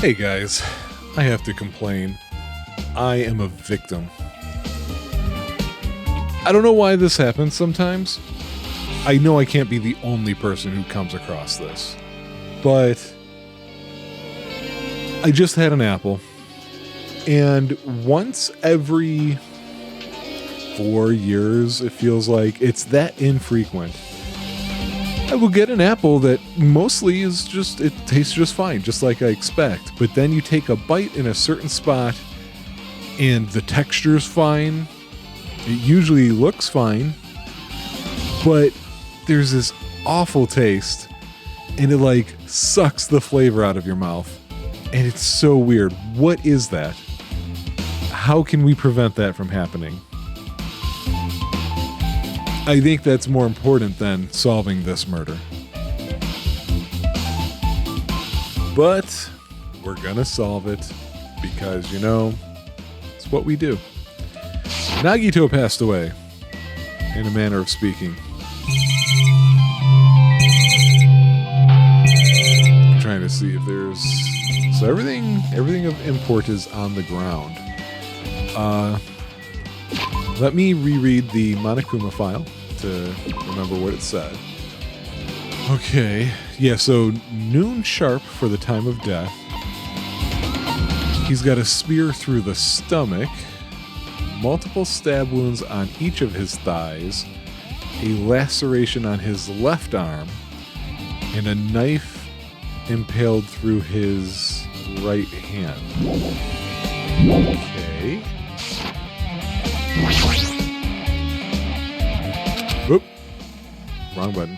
Hey guys, I have to complain. I am a victim. I don't know why this happens sometimes. I know I can't be the only person who comes across this. But I just had an apple. And once every 4 years, it feels like it's that infrequent, I will get an apple that mostly is just, it tastes just fine, just like I expect. But then you take a bite in a certain spot and the texture's fine. It usually looks fine. But there's this awful taste and it like sucks the flavor out of your mouth. And it's so weird. What is that? How can we prevent that from happening? I think that's more important than solving this murder. But we're gonna solve it because, you know, it's what we do. Nagito passed away, in a manner of speaking. I'm trying to see if there's... So everything of import is on the ground. Let me reread the Monokuma file to remember what it said. Okay, yeah, so noon sharp for the time of death. He's got a spear through the stomach, multiple stab wounds on each of his thighs, a laceration on his left arm, and a knife impaled through his right hand. Okay. Whoop. Wrong button.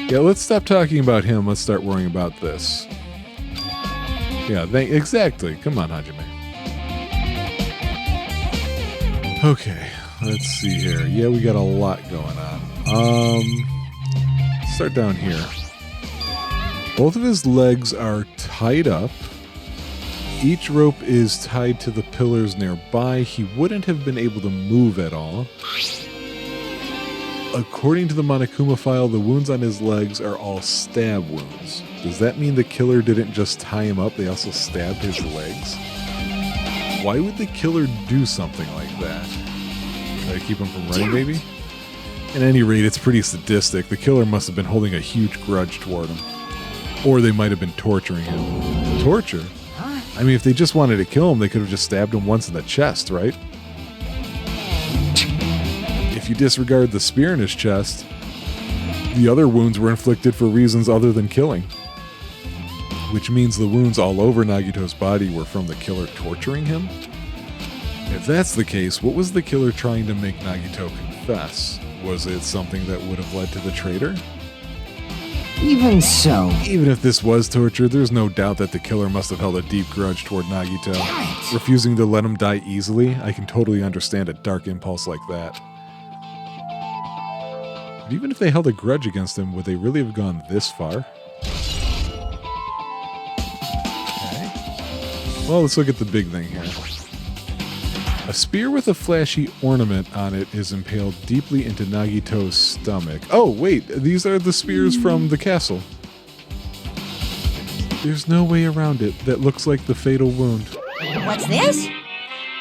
Yeah, let's stop talking about him. Let's start worrying about this. Yeah, exactly. Come on, Hajime. Okay, let's see here. Yeah, we got a lot going on. Start down here. Both of his legs are tied up. Each rope is tied to the pillars nearby. He wouldn't have been able to move at all. According to the Monokuma file, the wounds on his legs are all stab wounds. Does that mean the killer didn't just tie him up, they also stabbed his legs? Why would the killer do something like that? Try to keep him from running, maybe? At any rate, it's pretty sadistic. The killer must have been holding a huge grudge toward him. Or they might have been torturing him. Torture? I mean, if they just wanted to kill him, they could have just stabbed him once in the chest, right? If you disregard the spear in his chest, the other wounds were inflicted for reasons other than killing. Which means the wounds all over Nagito's body were from the killer torturing him? If that's the case, what was the killer trying to make Nagito confess? Was it something that would have led to the traitor? Even so. Even if this was torture, there's no doubt that the killer must have held a deep grudge toward Nagito. Refusing to let him die easily, I can totally understand a dark impulse like that. But even if they held a grudge against him, would they really have gone this far? Okay. Well, let's look at the big thing here. A spear with a flashy ornament on it is impaled deeply into Nagito's stomach. Oh, wait, these are the spears from the castle. There's no way around it. That looks like the fatal wound. What's this?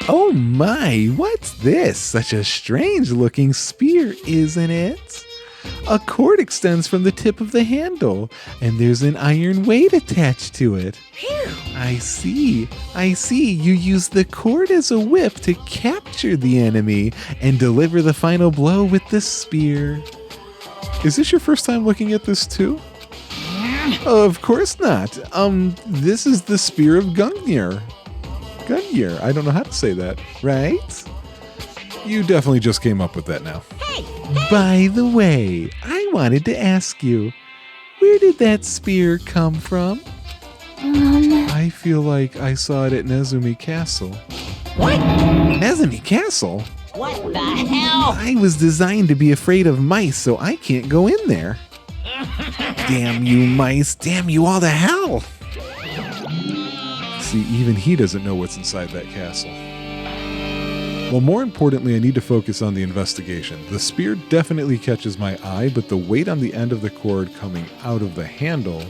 Oh my, what's this? Such a strange looking spear, isn't it? A cord extends from the tip of the handle, and there's an iron weight attached to it. Phew. I see. You use the cord as a whip to capture the enemy and deliver the final blow with the spear. Is this your first time looking at this too? Of course not. This is the spear of Gungnir. Gungnir, I don't know how to say that. Right? You definitely just came up with that now. By the way, I wanted to ask you, where did that spear come from? I feel like I saw it at Nezumi Castle. What? Nezumi Castle? What the hell? I was designed to be afraid of mice, so I can't go in there. Damn you mice, damn you all to hell. See, even he doesn't know what's inside that castle. Well, more importantly, I need to focus on the investigation. The spear definitely catches my eye, but the weight on the end of the cord coming out of the handle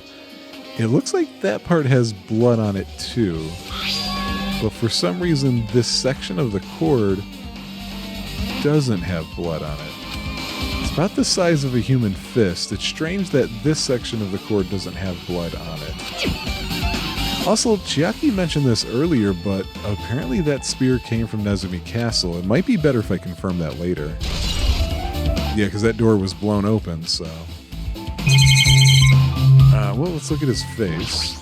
It looks like that part has blood on it too. But for some reason, this section of the cord doesn't have blood on it. It's about the size of a human fist. It's strange that this section of the cord doesn't have blood on it. Also, Chiaki mentioned this earlier, but apparently that spear came from Nezumi Castle. It might be better if I confirm that later. Yeah, because that door was blown open, so... well, let's look at his face.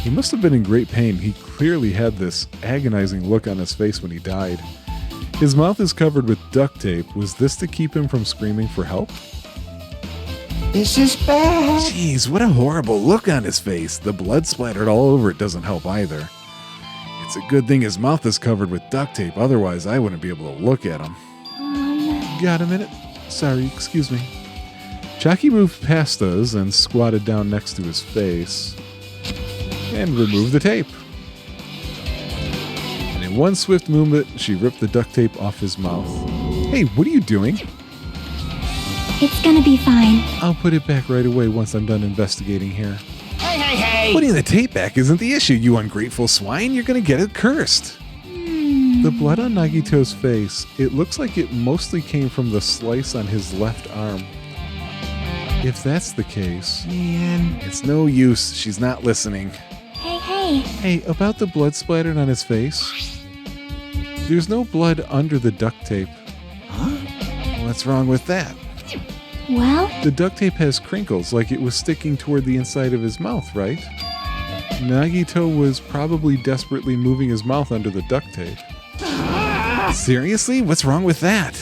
He must have been in great pain. He clearly had this agonizing look on his face when he died. His mouth is covered with duct tape. Was this to keep him from screaming for help? This is bad. Jeez, what a horrible look on his face. The blood splattered all over it doesn't help either. It's a good thing his mouth is covered with duct tape, otherwise I wouldn't be able to look at him. Got a minute? Sorry, excuse me. Chiaki moved past us and squatted down next to his face and removed the tape. And in one swift movement, she ripped the duct tape off his mouth. Hey, what are you doing? It's gonna be fine. I'll put it back right away once I'm done investigating here. Hey! Putting the tape back isn't the issue, you ungrateful swine. You're gonna get it cursed. The blood on Nagito's face, it looks like it mostly came from the slice on his left arm. If that's the case, man, it's no use. She's not listening. Hey. Hey, about the blood splattered on his face, there's no blood under the duct tape. Huh? What's wrong with that? Well, The duct tape has crinkles like it was sticking toward the inside of his mouth, right? Nagito was probably desperately moving his mouth under the duct tape. Seriously? What's wrong with that?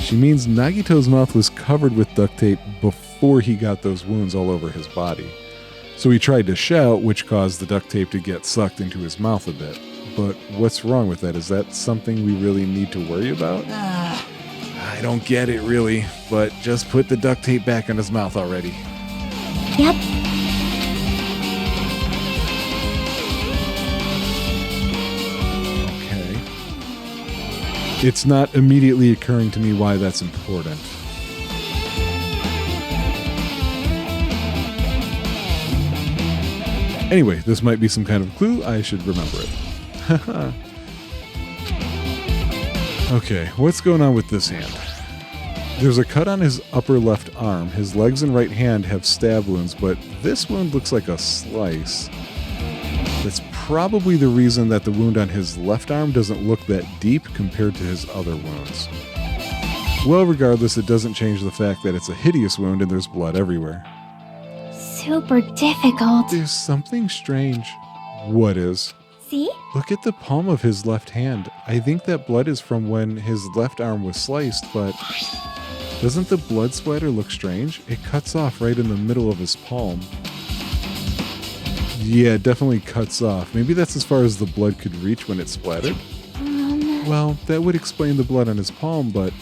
She means Nagito's mouth was covered with duct tape before he got those wounds all over his body. So he tried to shout, which caused the duct tape to get sucked into his mouth a bit. But what's wrong with that? Is that something we really need to worry about? I don't get it, really. But just put the duct tape back in his mouth already. yep. Okay. It's not immediately occurring to me why that's important. Anyway, this might be some kind of clue. I should remember it. Okay, what's going on with this hand? There's a cut on his upper left arm. His legs and right hand have stab wounds, but this wound looks like a slice. That's probably the reason that the wound on his left arm doesn't look that deep compared to his other wounds. Well, regardless, it doesn't change the fact that it's a hideous wound and there's blood everywhere. Super difficult. There's something strange. What is? See? Look at the palm of his left hand. I think that blood is from when his left arm was sliced, but doesn't the blood splatter look strange? It cuts off right in the middle of his palm. Yeah, it definitely cuts off. Maybe that's as far as the blood could reach when it splattered. Well, that would explain the blood on his palm, but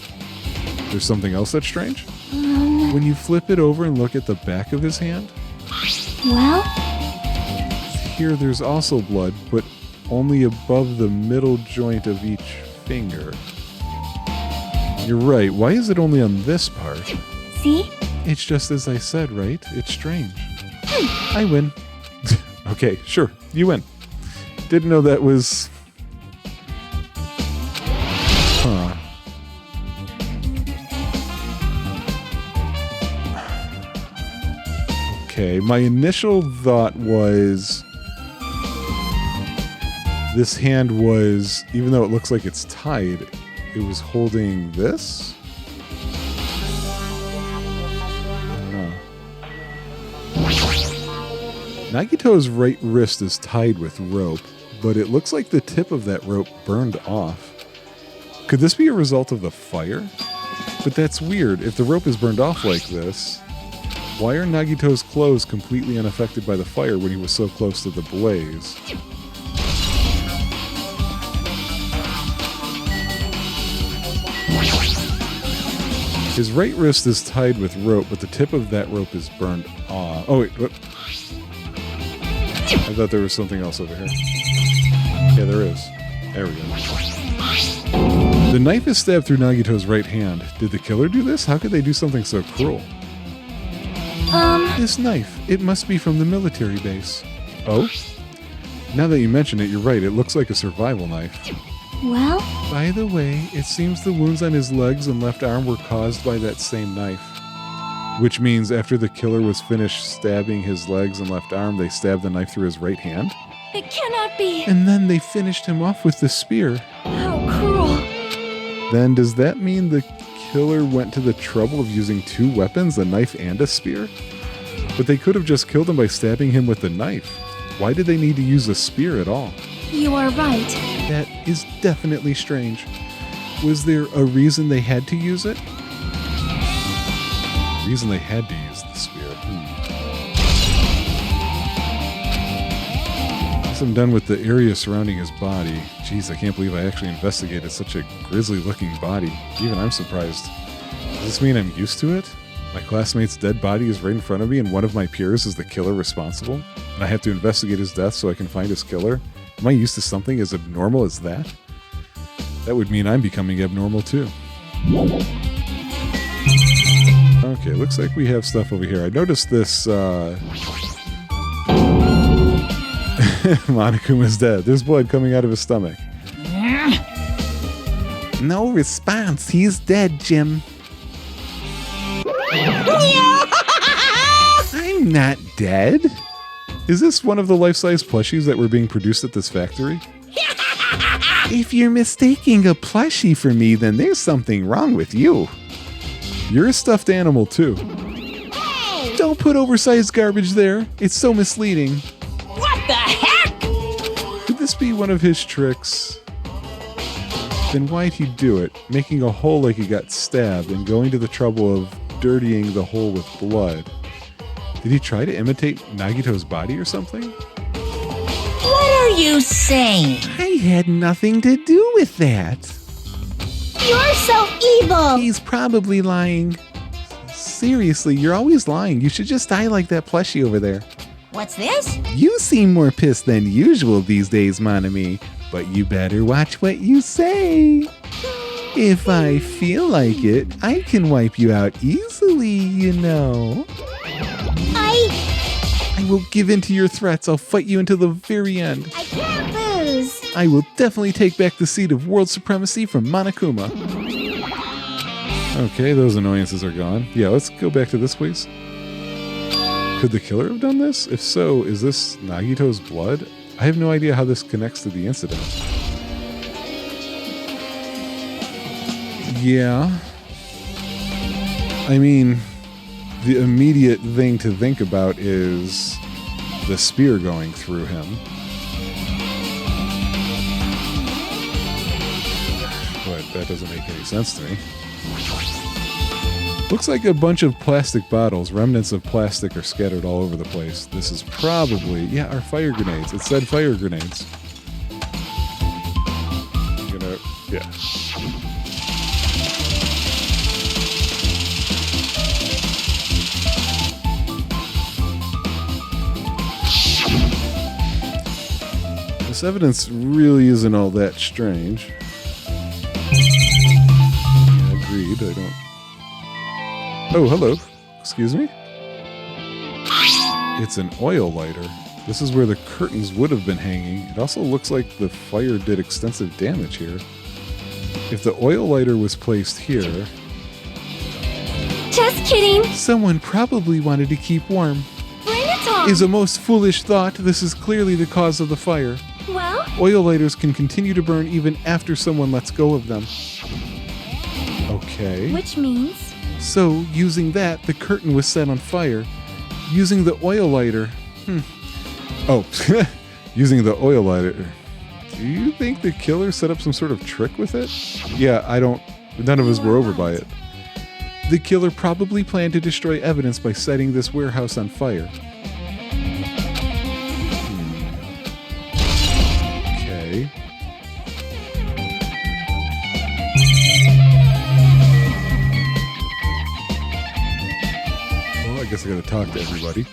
there's something else that's strange? When you flip it over and look at the back of his hand, Well, here there's also blood, but only above the middle joint of each finger. You're right. Why is it only on this part? see? It's just as I said, right? It's strange. I win. Okay, sure. You win. Didn't know that was... Huh. Okay, my initial thought was... This hand was, even though it looks like it's tied, it was holding this? I don't know. Nagito's right wrist is tied with rope, but it looks like the tip of that rope burned off. Could this be a result of the fire? But that's weird. If the rope is burned off like this, why are Nagito's clothes completely unaffected by the fire when he was so close to the blaze? His right wrist is tied with rope, but the tip of that rope is burned off. Oh, wait, what? I thought there was something else over here. Yeah, there is. There we go. The knife is stabbed through Nagito's right hand. Did the killer do this? How could they do something so cruel? This knife, it must be from the military base. Oh? Now that you mention it, you're right. It looks like a survival knife. Well, By the way, it seems the wounds on his legs and left arm were caused by that same knife. Which means after the killer was finished stabbing his legs and left arm, they stabbed the knife through his right hand. it cannot be. And then they finished him off with the spear. How cruel. Then does that mean the killer went to the trouble of using two weapons, a knife and a spear? But they could have just killed him by stabbing him with the knife. Why did they need to use a spear at all? You are right. That is definitely strange. Was there a reason they had to use it? Reason they had to use the spear. Guess I'm done with the area surrounding his body. Jeez, I can't believe I actually investigated such a grisly-looking body. Even I'm surprised. Does this mean I'm used to it? My classmate's dead body is right in front of me, and one of my peers is the killer responsible? And I have to investigate his death so I can find his killer? Am I used to something as abnormal as that? That would mean I'm becoming abnormal too. Okay, looks like we have stuff over here. I noticed this, Monokuma's dead. There's blood coming out of his stomach. No response. He's dead, Jim. I'm not dead. Is this one of the life-size plushies that were being produced at this factory? If you're mistaking a plushie for me, then there's something wrong with you. You're a stuffed animal, too. Don't put oversized garbage there. It's so misleading. What the heck? Could this be one of his tricks? Then why'd he do it? Making a hole like he got stabbed and going to the trouble of dirtying the hole with blood. Did he try to imitate Nagito's body or something? What are you saying? I had nothing to do with that. You're so evil. He's probably lying. Seriously, you're always lying. You should just die like that plushie over there. What's this? You seem more pissed than usual these days, Monami. But you better watch what you say. If I feel like it, I can wipe you out easily, you know. I will give in to your threats. I'll fight you until the very end. I can't lose. I will definitely take back the seat of world supremacy from Monokuma. Okay, those annoyances are gone. Yeah, let's go back to this place. Could the killer have done this? If so, is this Nagito's blood? I have no idea how this connects to the incident. Yeah. I mean, the immediate thing to think about is the spear going through him. But that doesn't make any sense to me. Looks like a bunch of plastic bottles. Remnants of plastic are scattered all over the place. This is probably, yeah, our fire grenades. It said fire grenades. Yeah. This evidence really isn't all that strange. Yeah, agreed. I don't. Oh, hello. Excuse me? It's an oil lighter. This is where the curtains would have been hanging. It also looks like the fire did extensive damage here. If the oil lighter was placed here... Just kidding. Someone probably wanted to keep warm. Bring it on. Is a most foolish thought. This is clearly the cause of the fire. Well, Oil lighters can continue to burn even after someone lets go of them. Okay. which means So, using that, the curtain was set on fire. Using the oil lighter... Oh, using the oil lighter... Do you think the killer set up some sort of trick with it? Yeah, I don't... None of us were over by it. The killer probably planned to destroy evidence by setting this warehouse on fire. Okay. Well, I guess I gotta talk to everybody.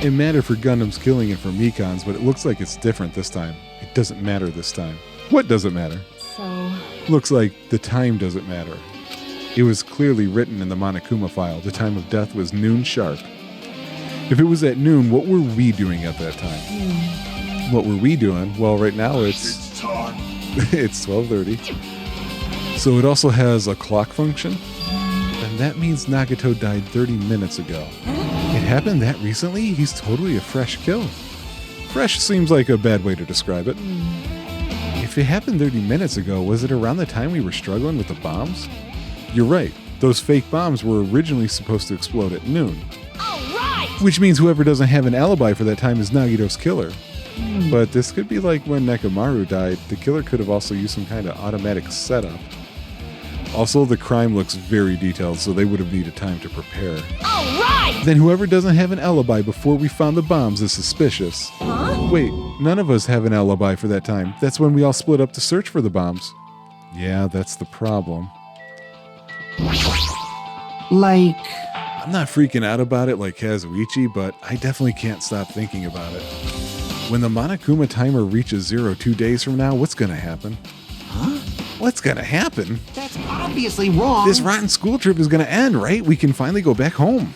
It mattered for Gundam's killing and for Mikan's, but it looks like it's different this time. It doesn't matter this time. What doesn't matter? so. Looks like the time doesn't matter. It was clearly written in the Monokuma file. The time of death was noon sharp. If it was at noon, what were we doing at that time? What were we doing? Well, right now it's 12:30. So it also has a clock function. And that means Nagato died 30 minutes ago. It happened that recently? He's totally a fresh kill. Fresh seems like a bad way to describe it. If it happened 30 minutes ago, was it around the time we were struggling with the bombs? You're right. Those fake bombs were originally supposed to explode at noon. All right! Which means whoever doesn't have an alibi for that time is Nagito's killer. But this could be like when Nekomaru died. The killer could have also used some kind of automatic setup. Also, the crime looks very detailed, so they would have needed time to prepare. All right! Then whoever doesn't have an alibi before we found the bombs is suspicious. Huh? Wait, none of us have an alibi for that time. That's when we all split up to search for the bombs. Yeah, that's the problem. Like, I'm not freaking out about it like Kazuichi, but I definitely can't stop thinking about it. When the Monokuma timer reaches 0 2 days from now, what's gonna happen? huh? What's gonna happen? That's obviously wrong. This rotten school trip is gonna end, right? We can finally go back home.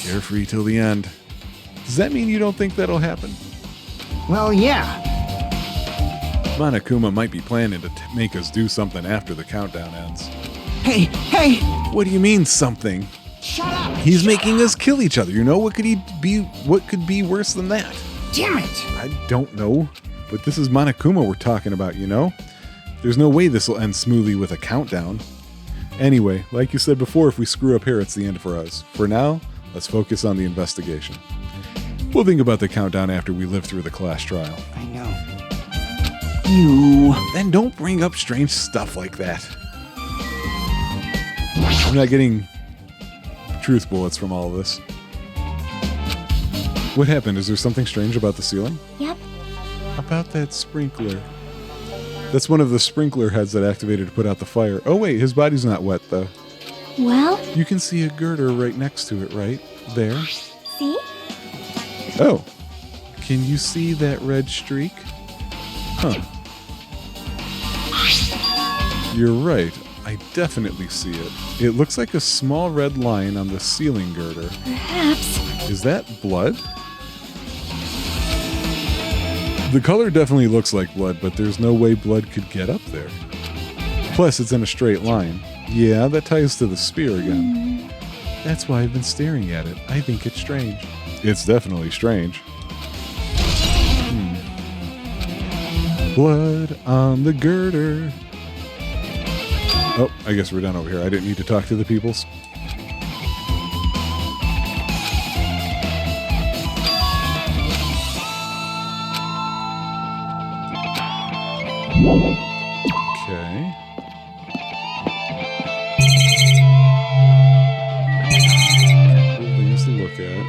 Carefree till the end. Does that mean you don't think that'll happen? Well, yeah. Monokuma might be planning to make us do something after the countdown ends. Hey! What do you mean something? Shut up! He's making us kill each other. You know what could be worse than that? Damn it! I don't know. But this is Monokuma we're talking about, you know? There's no way this will end smoothly with a countdown. Anyway, like you said before, if we screw up here, it's the end for us. For now, let's focus on the investigation. We'll think about the countdown after we live through the class trial. I know. You... Then don't bring up strange stuff like that. I'm not getting truth bullets from all of this. What happened? Is there something strange about the ceiling? Yep. About that sprinkler. That's one of the sprinkler heads that activated to put out the fire. Oh wait, his body's not wet though. Well, You can see a girder right next to it, right? There. see? Oh. Can you see that red streak? Huh. You're right. I definitely see it. It looks like a small red line on the ceiling girder. Perhaps. Is that blood? The color definitely looks like blood, but there's no way blood could get up there. Plus, it's in a straight line. Yeah, that ties to the spear again. That's why I've been staring at it. I think it's strange. It's definitely strange. Blood on the girder. Oh, I guess we're done over here. I didn't need to talk to the peoples. Okay. Cool things to look at.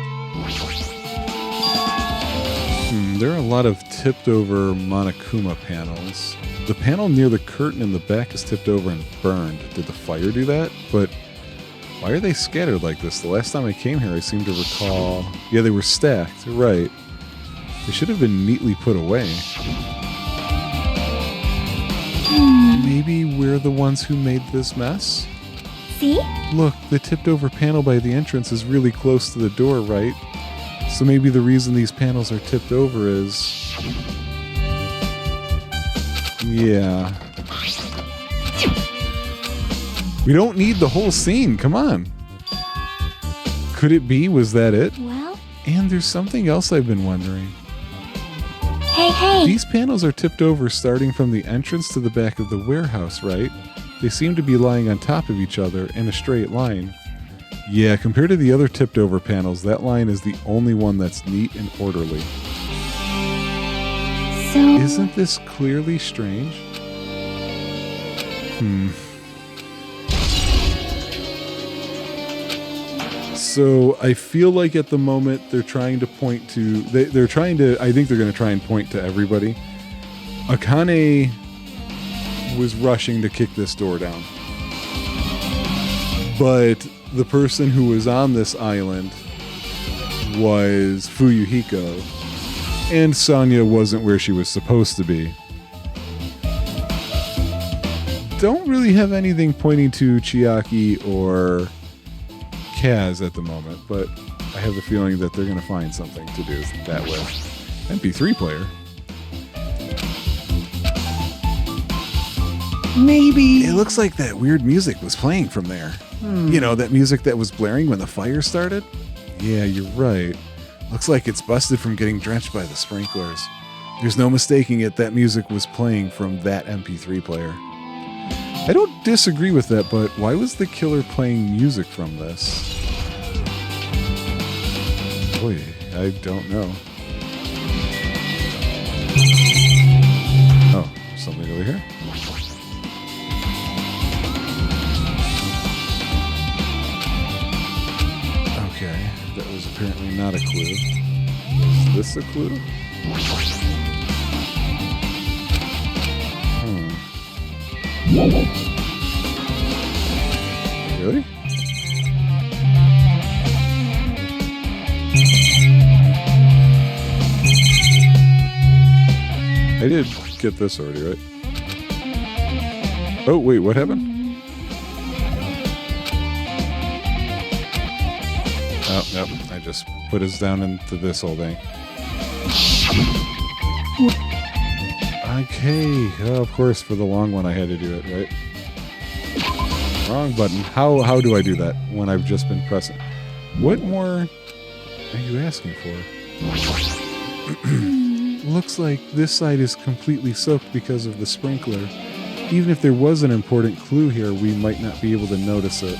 There are a lot of tipped over Monokuma panels. The panel near the curtain in the back is tipped over and burned. Did the fire do that? But why are they scattered like this? The last time I came here, I seem to recall... Yeah, they were stacked. Right. They should have been neatly put away. Maybe we're the ones who made this mess? See? Look, the tipped over panel by the entrance is really close to the door, right? So maybe the reason these panels are tipped over is... Yeah. We don't need the whole scene, come on. Could it be? Was that it? Well, And there's something else I've been wondering. hey. These panels are tipped over starting from the entrance to the back of the warehouse, right? They seem to be lying on top of each other in a straight line. Yeah, compared to the other tipped over panels, that line is the only one that's neat and orderly. So, Isn't this clearly strange? So I feel like at the moment they're trying to point to... They're trying to... I think they're going to try and point to everybody. Akane was rushing to kick this door down. But the person who was on this island was Fuyuhiko. And Sonya wasn't where she was supposed to be. don't really have anything pointing to Chiaki or Kaz at the moment, but I have the feeling that they're going to find something to do that with. MP3 player. Maybe. It looks like that weird music was playing from there. You know, that music that was blaring when the fire started? Yeah, you're right. Looks like it's busted from getting drenched by the sprinklers. There's no mistaking it, that music was playing from that MP3 player. I don't disagree with that, but why was the killer playing music from this? Boy, I don't know. Oh, something over here? Okay, that was apparently not a clue. Is this a clue? Really? I did get this already, right? Oh, wait, what happened? Oh, nope. I just put us down into this whole thing. Okay. Oh, of course, for the long one, I had to do it, right? Wrong button. How do I do that when I've just been pressing? What more are you asking for? Looks like this side is completely soaked because of the sprinkler. Even if there was an important clue here, we might not be able to notice it.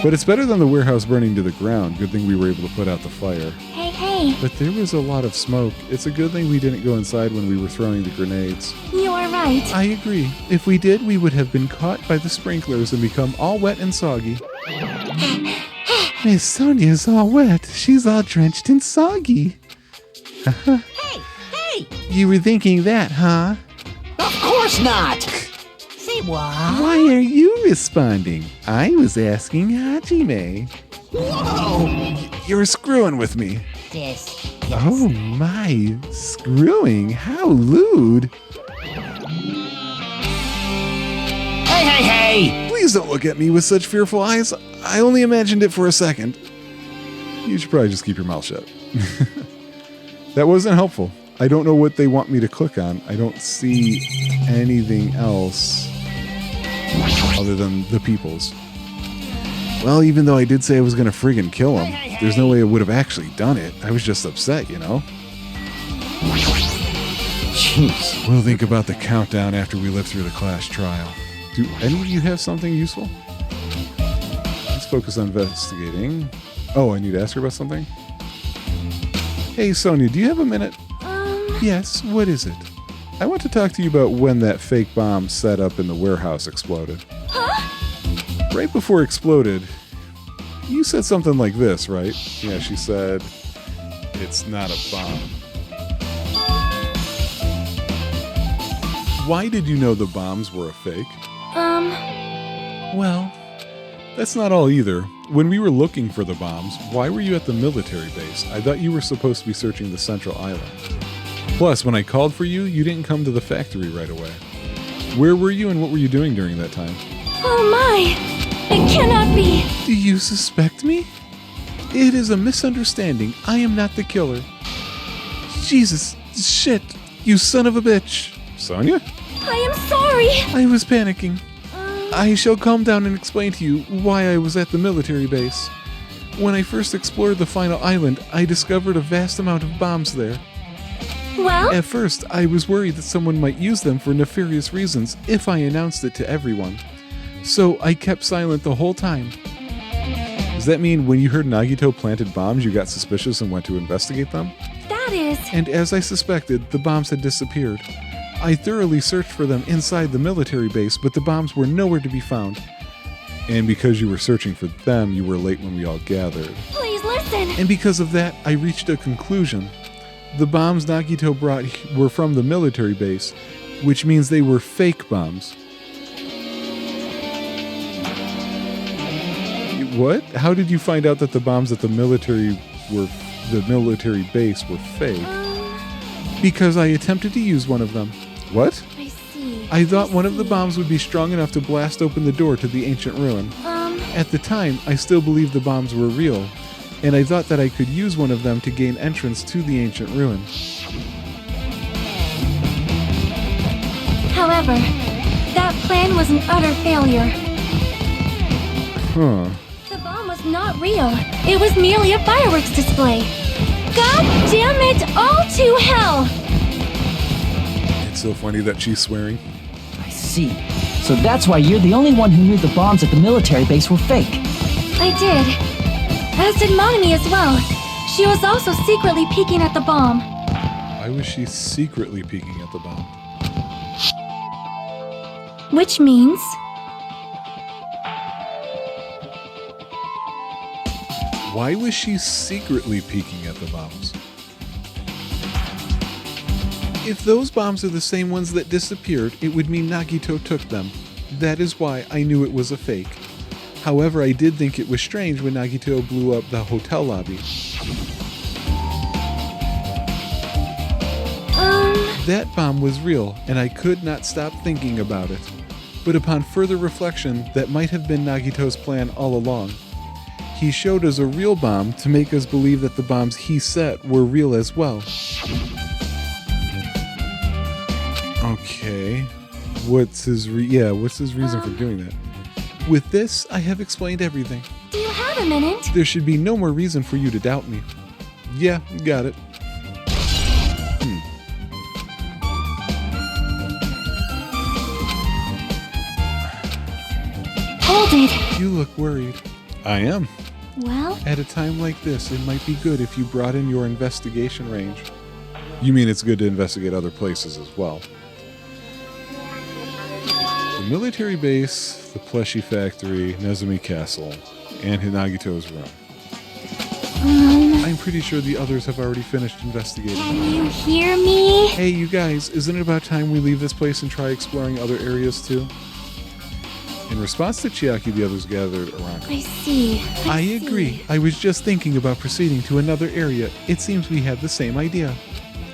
But it's better than the warehouse burning to the ground. Good thing we were able to put out the fire. Hey, hey. But there was a lot of smoke. It's a good thing we didn't go inside when we were throwing the grenades. You are right. I agree. If we did, we would have been caught by the sprinklers and become all wet and soggy. Miss Sonia's all wet. She's all drenched and soggy. Hey, hey! You were thinking that, huh? Of course not. Say what? Why are you responding? I was asking Hajime. Whoa. You're screwing with me. This. Oh my, screwing? How lewd. Hey, hey, hey. Please don't look at me with such fearful eyes. I only imagined it for a second. You should probably just keep your mouth shut. That wasn't helpful. I don't know what they want me to click on. I don't see anything else other than the peoples. Well, even though I did say I was going to friggin' kill him, there's no way I would have actually done it. I was just upset, you know? Jeez. We'll think about the countdown after we live through the class trial. Do any of you have something useful? Let's focus on investigating. Oh, I need to ask her about something? Hey, Sonia, do you have a minute? Yes, what is it? I want to talk to you about when that fake bomb set up in the warehouse exploded. Huh? Right before it exploded, you said something like this, right? Yeah, she said, it's not a bomb. Why did you know the bombs were a fake? Well, that's not all either. When we were looking for the bombs, why were you at the military base? I thought you were supposed to be searching the central island. Plus, when I called for you, you didn't come to the factory right away. Where were you and what were you doing during that time? Oh my! It cannot be! Do you suspect me? It is a misunderstanding. I am not the killer. Jesus, shit, you son of a bitch. Sonia? I am sorry! I was panicking. I shall calm down and explain to you why I was at the military base. When I first explored the final island, I discovered a vast amount of bombs there. Well? At first, I was worried that someone might use them for nefarious reasons if I announced it to everyone. So I kept silent the whole time. Does that mean when you heard Nagito planted bombs, you got suspicious and went to investigate them? That is... And as I suspected, the bombs had disappeared. I thoroughly searched for them inside the military base, but the bombs were nowhere to be found. And because you were searching for them, you were late when we all gathered. Please listen! And because of that, I reached a conclusion. The bombs Nagito brought were from the military base, which means they were fake bombs. What? How did you find out that the bombs at the military base were fake? Because I attempted to use one of them. What? I see. I thought one of the bombs would be strong enough to blast open the door to the ancient ruin. At the time, I still believed the bombs were real, and I thought that I could use one of them to gain entrance to the ancient ruin. However, that plan was an utter failure. Huh. The bomb was not real. It was merely a fireworks display. God damn it, all to hell! It's so funny that she's swearing. I see. So that's why you're the only one who knew the bombs at the military base were fake. I did. As did Monami as well. She was also secretly peeking at the bomb. Why was she secretly peeking at the bomb? Which means... Why was she secretly peeking at the bombs? If those bombs are the same ones that disappeared, it would mean Nagito took them. That is why I knew it was a fake. However, I did think it was strange when Nagito blew up the hotel lobby. That bomb was real, and I could not stop thinking about it. But upon further reflection, that might have been Nagito's plan all along. He showed us a real bomb to make us believe that the bombs he set were real as well. Okay. What's his reason for doing that? With this, I have explained everything. Do you have a minute? There should be no more reason for you to doubt me. Yeah, got it. Hold it. You look worried. I am. Well, At a time like this, it might be good if you broaden your investigation range. You mean it's good to investigate other places as well. The military base, the plushie factory, Nezumi Castle, and Hinagito's room. I'm pretty sure the others have already finished investigating. can you hear me? Hey, you guys, isn't it about time we leave this place and try exploring other areas too? In response to Chiaki, the others gathered around her. I see. I see. agree. I was just thinking about proceeding to another area. It seems we have the same idea.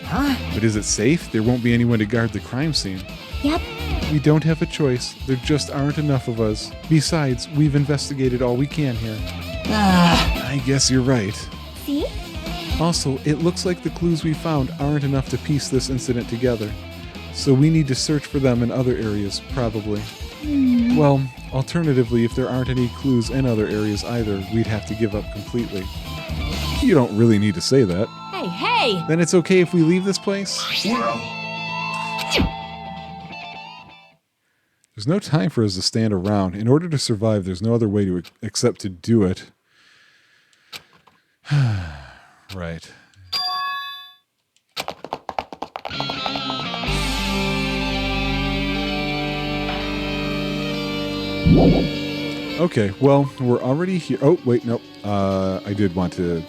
Huh? But is it safe? There won't be anyone to guard the crime scene. Yep. We don't have a choice. There just aren't enough of us. Besides, we've investigated all we can here. I guess you're right. See? Also, it looks like the clues we found aren't enough to piece this incident together. So we need to search for them in other areas, probably. Well, alternatively, if there aren't any clues in other areas either, we'd have to give up completely. You don't really need to say that. Hey, hey! Then it's okay if we leave this place? There's no time for us to stand around. In order to survive, there's no other way to except to do it. Right. Okay, well, we're already here. Oh, wait, nope. I did want to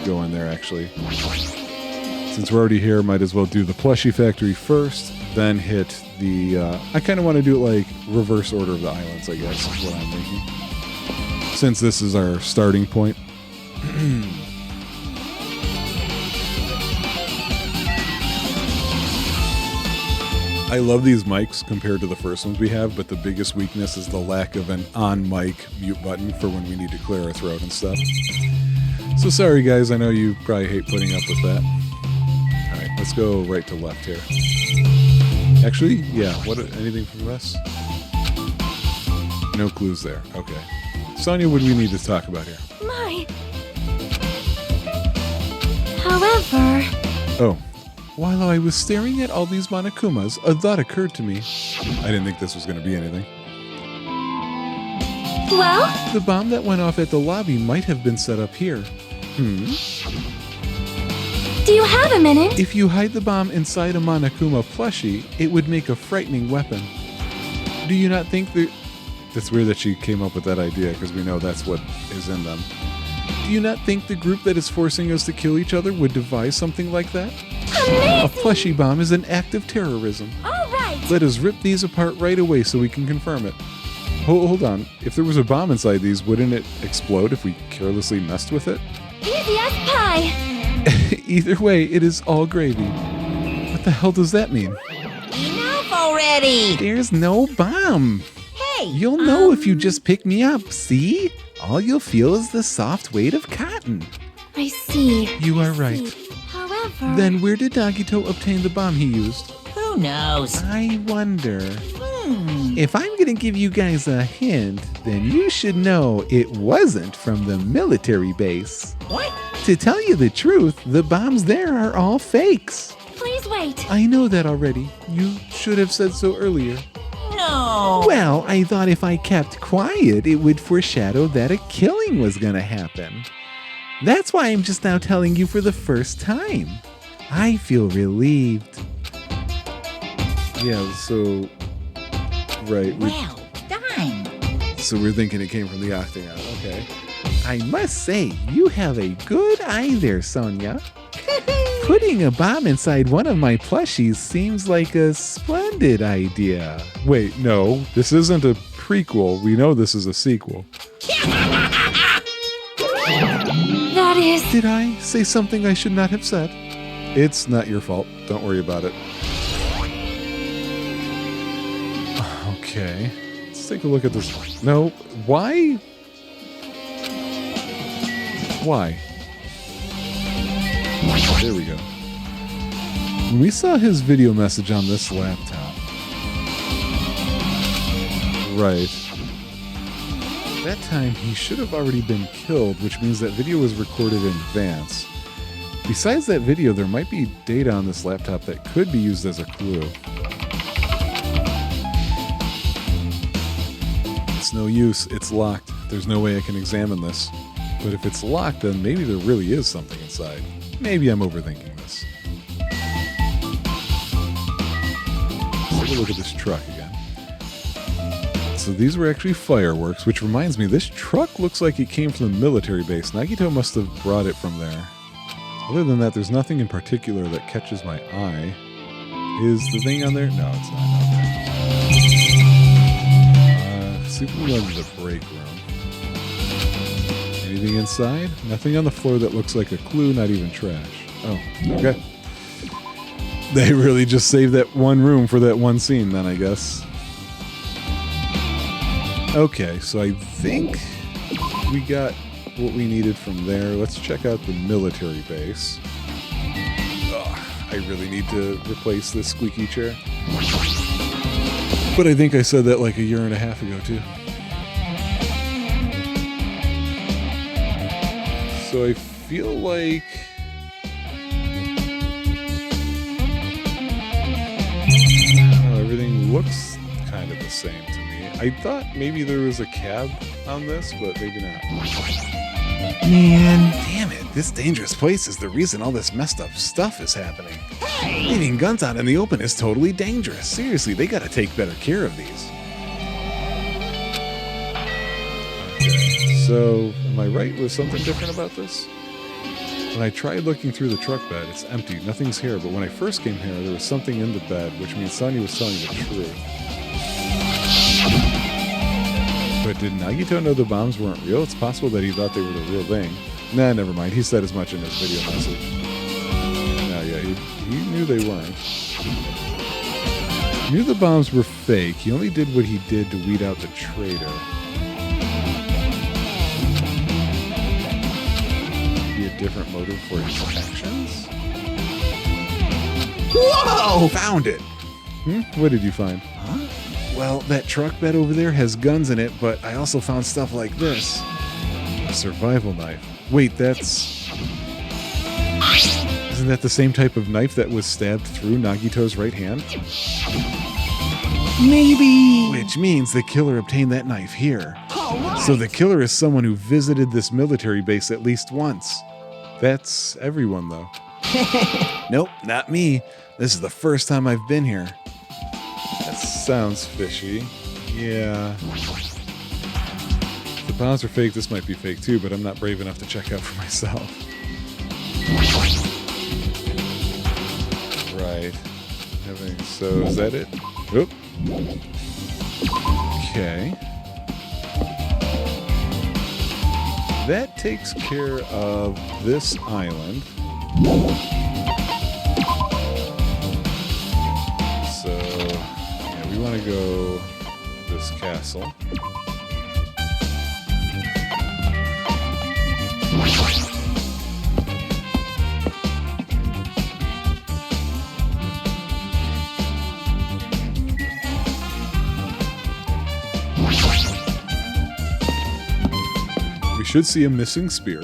go in there, actually. Since we're already here, might as well do the plushie factory first, then hit the... I kind of want to do it like reverse order of the islands, I guess, is what I'm thinking. Since this is our starting point. I love these mics compared to the first ones we have, but the biggest weakness is the lack of an on-mic mute button for when we need to clear our throat and stuff. So sorry guys, I know you probably hate putting up with that. Alright, let's go right to left here. Actually, yeah, anything from us? No clues there, okay. Sonia, what do we need to talk about here? My. However... Oh. While I was staring at all these Monokumas, a thought occurred to me. I didn't think this was going to be anything. Well? The bomb that went off at the lobby might have been set up here. Do you have a minute? If you hide the bomb inside a Monokuma plushie, it would make a frightening weapon. Do you not think that... That's weird that she came up with that idea, because we know that's what is in them. Do you not think the group that is forcing us to kill each other would devise something like that? Amazing! A plushie bomb is an act of terrorism. All right! Let us rip these apart right away so we can confirm it. Hold on. If there was a bomb inside these, wouldn't it explode if we carelessly messed with it? Easy as pie! Either way, it is all gravy. What the hell does that mean? Enough already! already! There's no bomb. Hey! You'll know if you just pick me up, see? All you'll feel is the soft weight of cotton. I see. You are I right. see. However... Then where did Nagito obtain the bomb he used? Who knows? I wonder. If I'm gonna give you guys a hint, then you should know it wasn't from the military base. What? To tell you the truth, the bombs there are all fakes. Please wait. I know that already. You should have said so earlier. No! Well, I thought if I kept quiet, it would foreshadow that a killing was gonna happen. That's why I'm just now telling you for the first time. I feel relieved. Yeah, so... Right. Well done! So we're thinking it came from the octagon. Okay. I must say, you have a good eye there, Sonia. Putting a bomb inside one of my plushies seems like a splendid idea. Wait, no, this isn't a prequel. We know this is a sequel. That is... Did I say something I should not have said? It's not your fault. Don't worry about it. Okay. Let's take a look at this. No, why? Why? There we go. When we saw his video message on this laptop. Right. That time he should have already been killed, which means that video was recorded in advance. Besides that video, there might be data on this laptop that could be used as a clue. It's no use. It's locked. There's no way I can examine this. But if it's locked, then maybe there really is something inside. Maybe I'm overthinking this. Let's take a look at this truck again. So these were actually fireworks, which reminds me, this truck looks like it came from the military base. Nagito must have brought it from there. Other than that, there's nothing in particular that catches my eye. Is the thing on there? No, it's not. See if we can go to the break room. Anything inside? Nothing on the floor that looks like a clue, not even trash. Oh, okay. They really just saved that one room for that one scene then, I guess. Okay, so I think we got what we needed from there. Let's check out the military base. Ugh, I really need to replace this squeaky chair. But I think I said that like a year and a half ago, too. So I feel like... everything looks kind of the same to me. I thought maybe there was a cab on this, but maybe not. Man, damn it. This dangerous place is the reason all this messed up stuff is happening. Leaving guns out in the open is totally dangerous. Seriously, they gotta take better care of these. Okay, so am I right? Was something different about this? When I tried looking through the truck bed, it's empty. Nothing's here. But when I first came here, there was something in the bed, which means Sonya was telling the truth. But did Nagito know the bombs weren't real? It's possible that he thought they were the real thing. Nah, never mind. He said as much in his video message. Nah, yeah, he knew they weren't. He knew the bombs were fake. He only did what he did to weed out the traitor. Be a different motive for his actions? Whoa! Found it! What did you find? Huh? Well, that truck bed over there has guns in it, but I also found stuff like this. A survival knife. Wait, that's... Isn't that the same type of knife that was stabbed through Nagito's right hand? Maybe. Which means the killer obtained that knife here. So the killer is someone who visited this military base at least once. That's everyone, though. Nope, not me. This is the first time I've been here. That sounds fishy. Yeah. If the bombs are fake, this might be fake too, but I'm not brave enough to check out for myself. Right. So is that it? Oop. Okay. That takes care of this island. So, yeah, we want to go this castle. We should see a missing spear.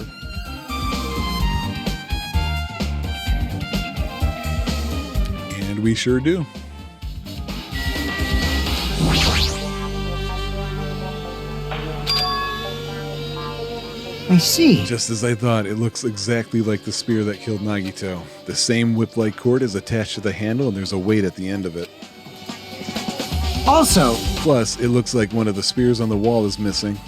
And we sure do. I see. Just as I thought, it looks exactly like the spear that killed Nagito. The same whip-like cord is attached to the handle and there's a weight at the end of it. Also, Plus, it looks like one of the spears on the wall is missing.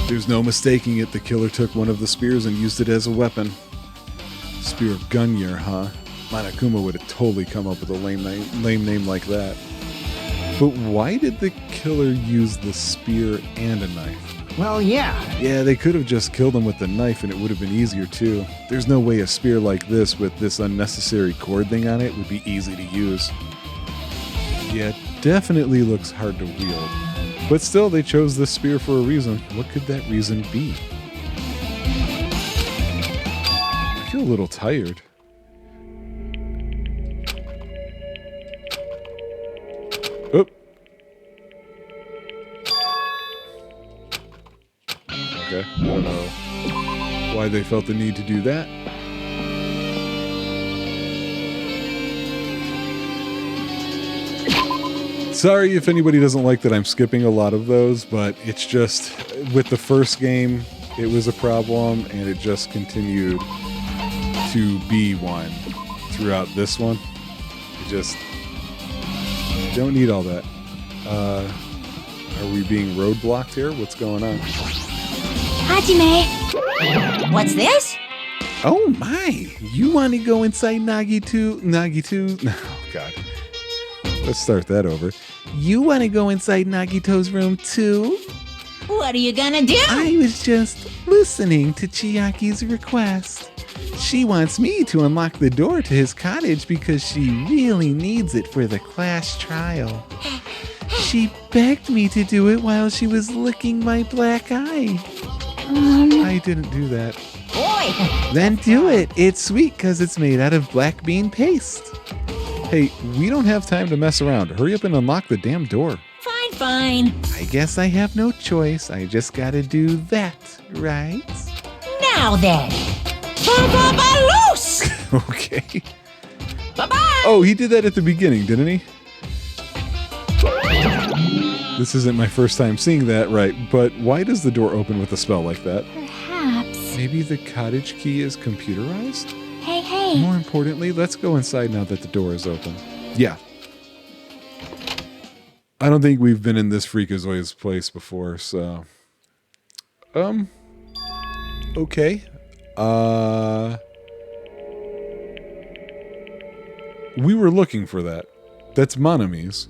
There's no mistaking it, the killer took one of the spears and used it as a weapon. Spear of Gunyar, huh? Monokuma would have totally come up with a lame name like that. But why did the killer use the spear and a knife? well, yeah. Yeah, they could have just killed him with the knife and it would have been easier too. There's no way a spear like this with this unnecessary cord thing on it would be easy to use. Yeah, it definitely looks hard to wield. But still, they chose this spear for a reason. What could that reason be? I feel a little tired. Oop. Okay, I don't know why they felt the need to do that. Sorry if anybody doesn't like that I'm skipping a lot of those, but it's just, with the first game, it was a problem, and it just continued to be one throughout this one. You just don't need all that. Are we being roadblocked here? What's going on? Hajime. What's this? Oh my! You want to go inside Nagito? Oh god. Let's start that over. You want to go inside Nagito's room too? What are you gonna do? I was just listening to Chiaki's request. She wants me to unlock the door to his cottage because she really needs it for the class trial. She begged me to do it while she was licking my black eye. I didn't do that. Boy! Then do it. It's sweet because it's made out of black bean paste. Hey, we don't have time to mess around. Hurry up and unlock the damn door. Fine, fine. I guess I have no choice. I just gotta do that, right? Now then. Ba-ba-ba-loose! Okay. Bye-bye! Oh, he did that at the beginning, didn't he? This isn't my first time seeing that, right? But why does the door open with a spell like that? Perhaps. Maybe the cottage key is computerized? Hey, hey. More importantly, let's go inside now that the door is open. Yeah. I don't think we've been in this Freakazoid's place before, so... Okay. We were looking for that. That's Manami's.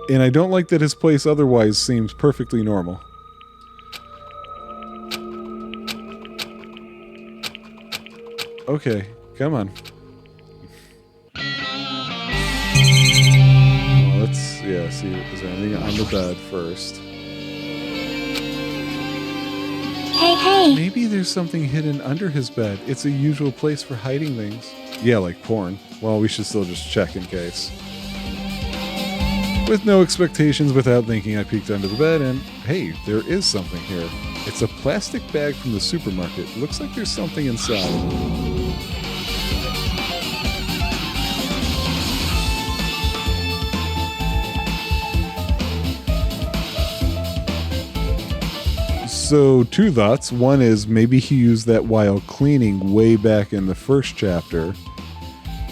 And I don't like that his place otherwise seems perfectly normal. Okay, come on. Well, let's, see, is there anything on the bed first? Hey, hey. Maybe there's something hidden under his bed. It's a usual place for hiding things. Yeah, like porn. Well, we should still just check in case. With no expectations, without thinking, I peeked under the bed and, hey, there is something here. It's a plastic bag from the supermarket. Looks like there's something inside. So, two thoughts. One is maybe he used that while cleaning way back in the first chapter.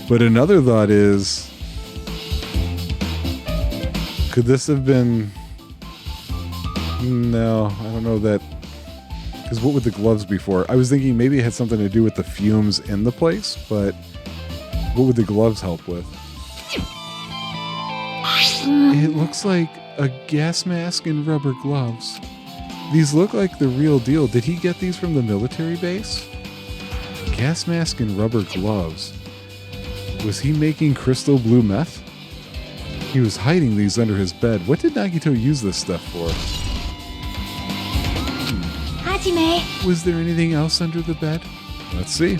But another thought is, could this have been... No, I don't know that... Because what would the gloves be for? I was thinking maybe it had something to do with the fumes in the place, but what would the gloves help with? It looks like a gas mask and rubber gloves. These look like the real deal. Did he get these from the military base? Gas mask and rubber gloves. Was he making crystal blue meth? He was hiding these under his bed. What did Nagito use this stuff for? Hajime. Was there anything else under the bed? Let's see.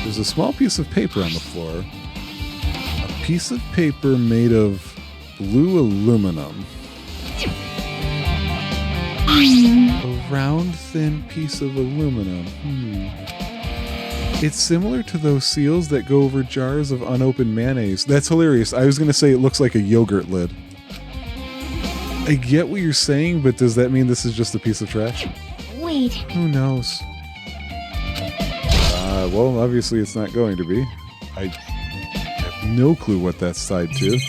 There's a small piece of paper on the floor. A piece of paper made of blue aluminum. A round, thin piece of aluminum. It's similar to those seals that go over jars of unopened mayonnaise. That's hilarious. I was going to say it looks like a yogurt lid. I get what you're saying, but does that mean this is just a piece of trash? Wait. Who knows? Well, obviously it's not going to be. I have no clue what that's tied to.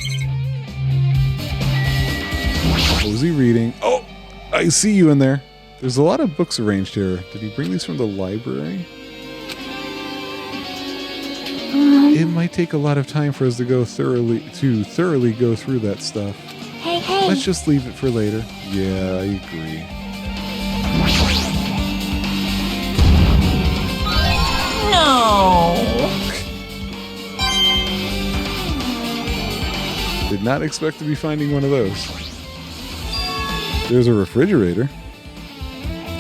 What was he reading? Oh! I see you in there. There's a lot of books arranged here. Did he bring these from the library? It might take a lot of time for us to go thoroughly go through that stuff. Hey. Let's just leave it for later. Yeah, I agree. No. Did not expect to be finding one of those. There's a refrigerator.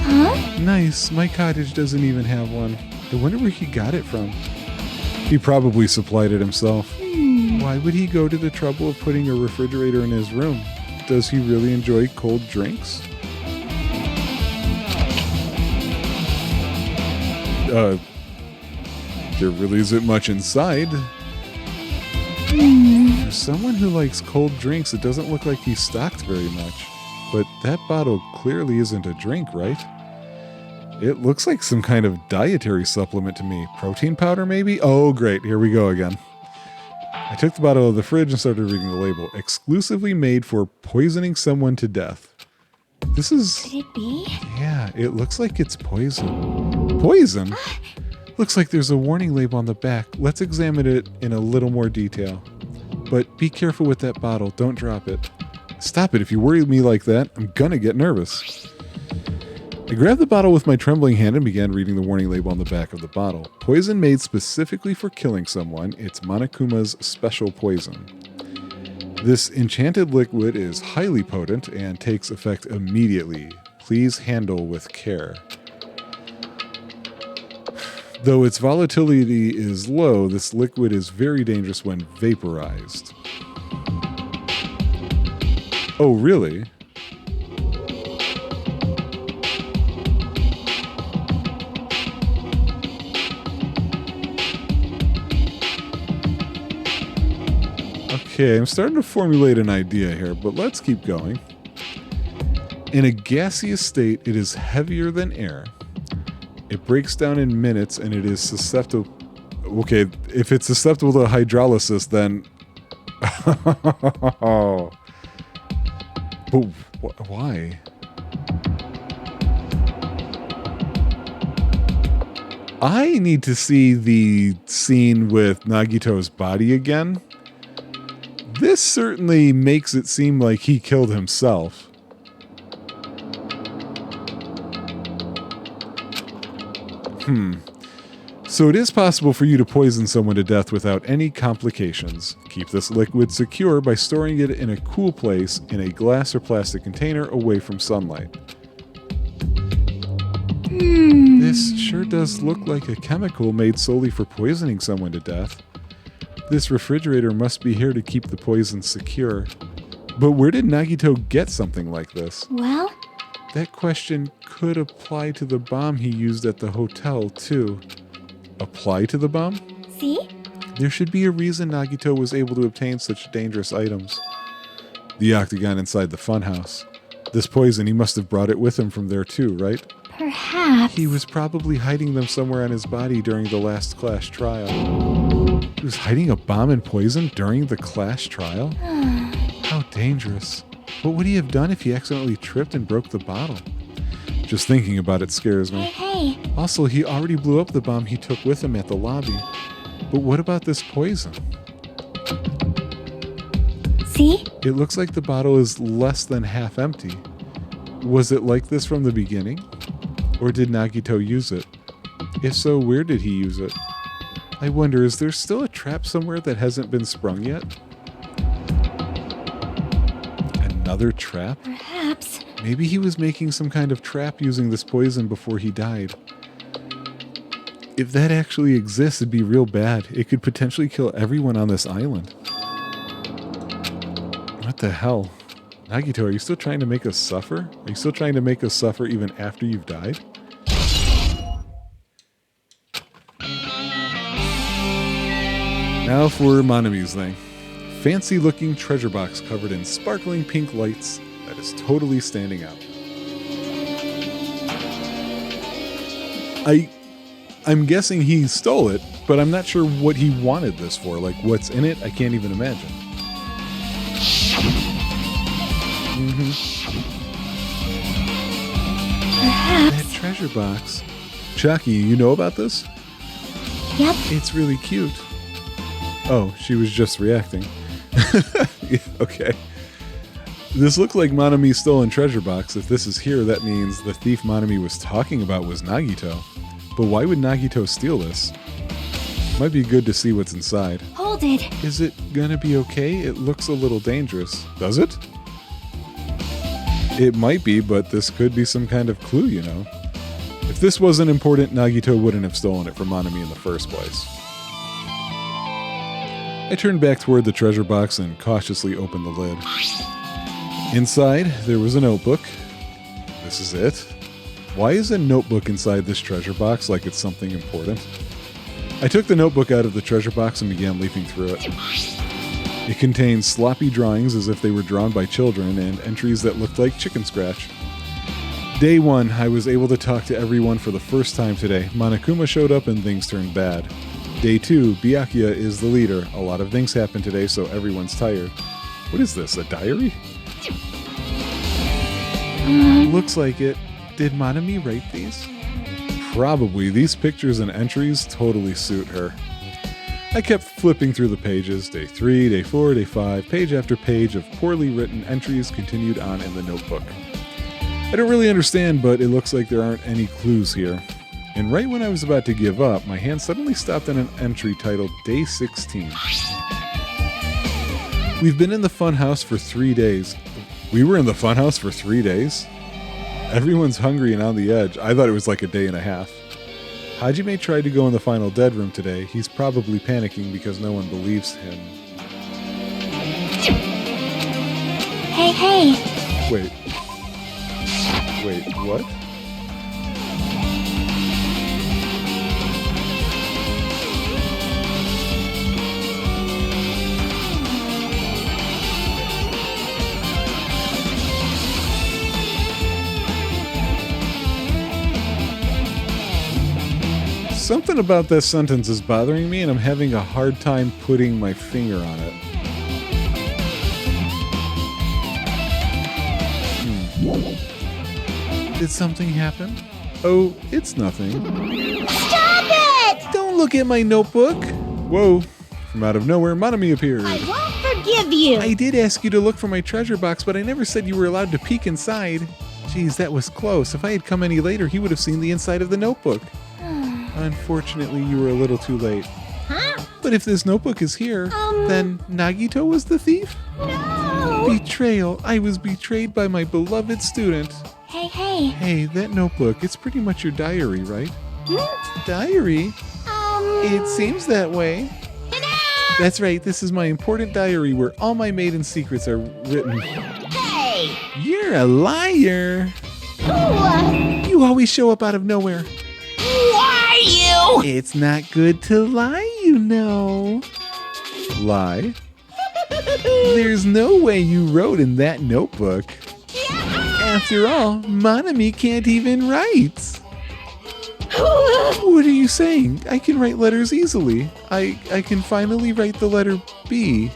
Huh? Nice. My cottage doesn't even have one. I wonder where he got it from. He probably supplied it himself. Why would he go to the trouble of putting a refrigerator in his room? Does he really enjoy cold drinks? There really isn't much inside. For someone who likes cold drinks, it doesn't look like he's stocked very much. But that bottle clearly isn't a drink, right? It looks like some kind of dietary supplement to me. Protein powder, maybe? Oh, great. Here we go again. I took the bottle of the fridge and started reading the label. Exclusively made for poisoning someone to death. This is... Could it be? Yeah, it looks like it's poison. Poison? Looks like there's a warning label on the back. Let's examine it in a little more detail. But be careful with that bottle. Don't drop it. Stop it. If you worry me like that, I'm gonna get nervous. I grabbed the bottle with my trembling hand and began reading the warning label on the back of the bottle. Poison made specifically for killing someone. It's Monokuma's special poison. This enchanted liquid is highly potent and takes effect immediately. Please handle with care. Though its volatility is low, this liquid is very dangerous when vaporized. Oh, really? Okay, I'm starting to formulate an idea here, but let's keep going. In a gaseous state, it is heavier than air. It breaks down in minutes and it is susceptible... Okay, if it's susceptible to hydrolysis, then... But why? I need to see the scene with Nagito's body again. This certainly makes it seem like he killed himself. So it is possible for you to poison someone to death without any complications. Keep this liquid secure by storing it in a cool place in a glass or plastic container away from sunlight. This sure does look like a chemical made solely for poisoning someone to death. This refrigerator must be here to keep the poison secure. But where did Nagito get something like this? Well? That question could apply to the bomb he used at the hotel, too. Apply to the bomb? See? There should be a reason Nagito was able to obtain such dangerous items. The octagon inside the funhouse. This poison, he must have brought it with him from there too, right? Perhaps. He was probably hiding them somewhere on his body during the last Clash trial. He was hiding a bomb and poison during the Clash trial? How dangerous. What would he have done if he accidentally tripped and broke the bottle? Just thinking about it scares me. Hey. Also, he already blew up the bomb he took with him at the lobby. But what about this poison? See? It looks like the bottle is less than half empty. Was it like this from the beginning? Or did Nagito use it? If so, where did he use it? I wonder, is there still a trap somewhere that hasn't been sprung yet? Another trap? Perhaps. Maybe he was making some kind of trap using this poison before he died. If that actually exists, it'd be real bad. It could potentially kill everyone on this island. What the hell? Nagito, are you still trying to make us suffer? Are you still trying to make us suffer even after you've died? Now for Manami's thing. Fancy looking treasure box covered in sparkling pink lights that is totally standing out. I'm guessing he stole it, but I'm not sure what he wanted this for. Like, what's in it? I can't even imagine. Perhaps. That treasure box. Chucky, you know about this? Yep. It's really cute. Oh, she was just reacting. Yeah, okay. This looks like Manami's stolen treasure box. If this is here, that means the thief Manami was talking about was Nagito. But why would Nagito steal this? Might be good to see what's inside. Hold it. Is it gonna be okay? It looks a little dangerous. Does it? It might be, but this could be some kind of clue, you know. If this wasn't important, Nagito wouldn't have stolen it from Manami in the first place. I turned back toward the treasure box and cautiously opened the lid. Inside, there was a notebook. This is it. Why is a notebook inside this treasure box like it's something important? I took the notebook out of the treasure box and began leafing through it. It contained sloppy drawings as if they were drawn by children and entries that looked like chicken scratch. Day 1, I was able to talk to everyone for the first time today. Monokuma showed up and things turned bad. Day 2, Byakuya is the leader. A lot of things happened today, so everyone's tired. What is this, a diary? Looks like it. Did Manami write these? Probably. These pictures and entries totally suit her. I kept flipping through the pages. Day 3, day 4, day 5, page after page of poorly written entries continued on in the notebook. I don't really understand, but it looks like there aren't any clues here. And right when I was about to give up, my hand suddenly stopped on an entry titled Day 16. We've been in the funhouse for 3 days. We were in the funhouse for 3 days? Everyone's hungry and on the edge. I thought it was like a day and a half. Hajime tried to go in the final dead room today. He's probably panicking because no one believes him. Hey. Wait, what? Something about this sentence is bothering me, and I'm having a hard time putting my finger on it. Did something happen? Oh, it's nothing. Stop it! Don't look at my notebook. Whoa. From out of nowhere, Manami appeared. I won't forgive you. I did ask you to look for my treasure box, but I never said you were allowed to peek inside. Geez, that was close. If I had come any later, he would have seen the inside of the notebook. Unfortunately, you were a little too late. Huh? But if this notebook is here, then Nagito was the thief? No. Betrayal. I was betrayed by my beloved student. Hey. Hey, that notebook, it's pretty much your diary, right? Diary? It seems that way. That's right, this is my important diary where all my maiden secrets are written. Hey. You're a liar. Ooh. You always show up out of nowhere. Why you? It's not good to lie, you know. Lie? There's no way you wrote in that notebook. After all, Manami can't even write. What are you saying? I can write letters easily. I can finally write the letter B.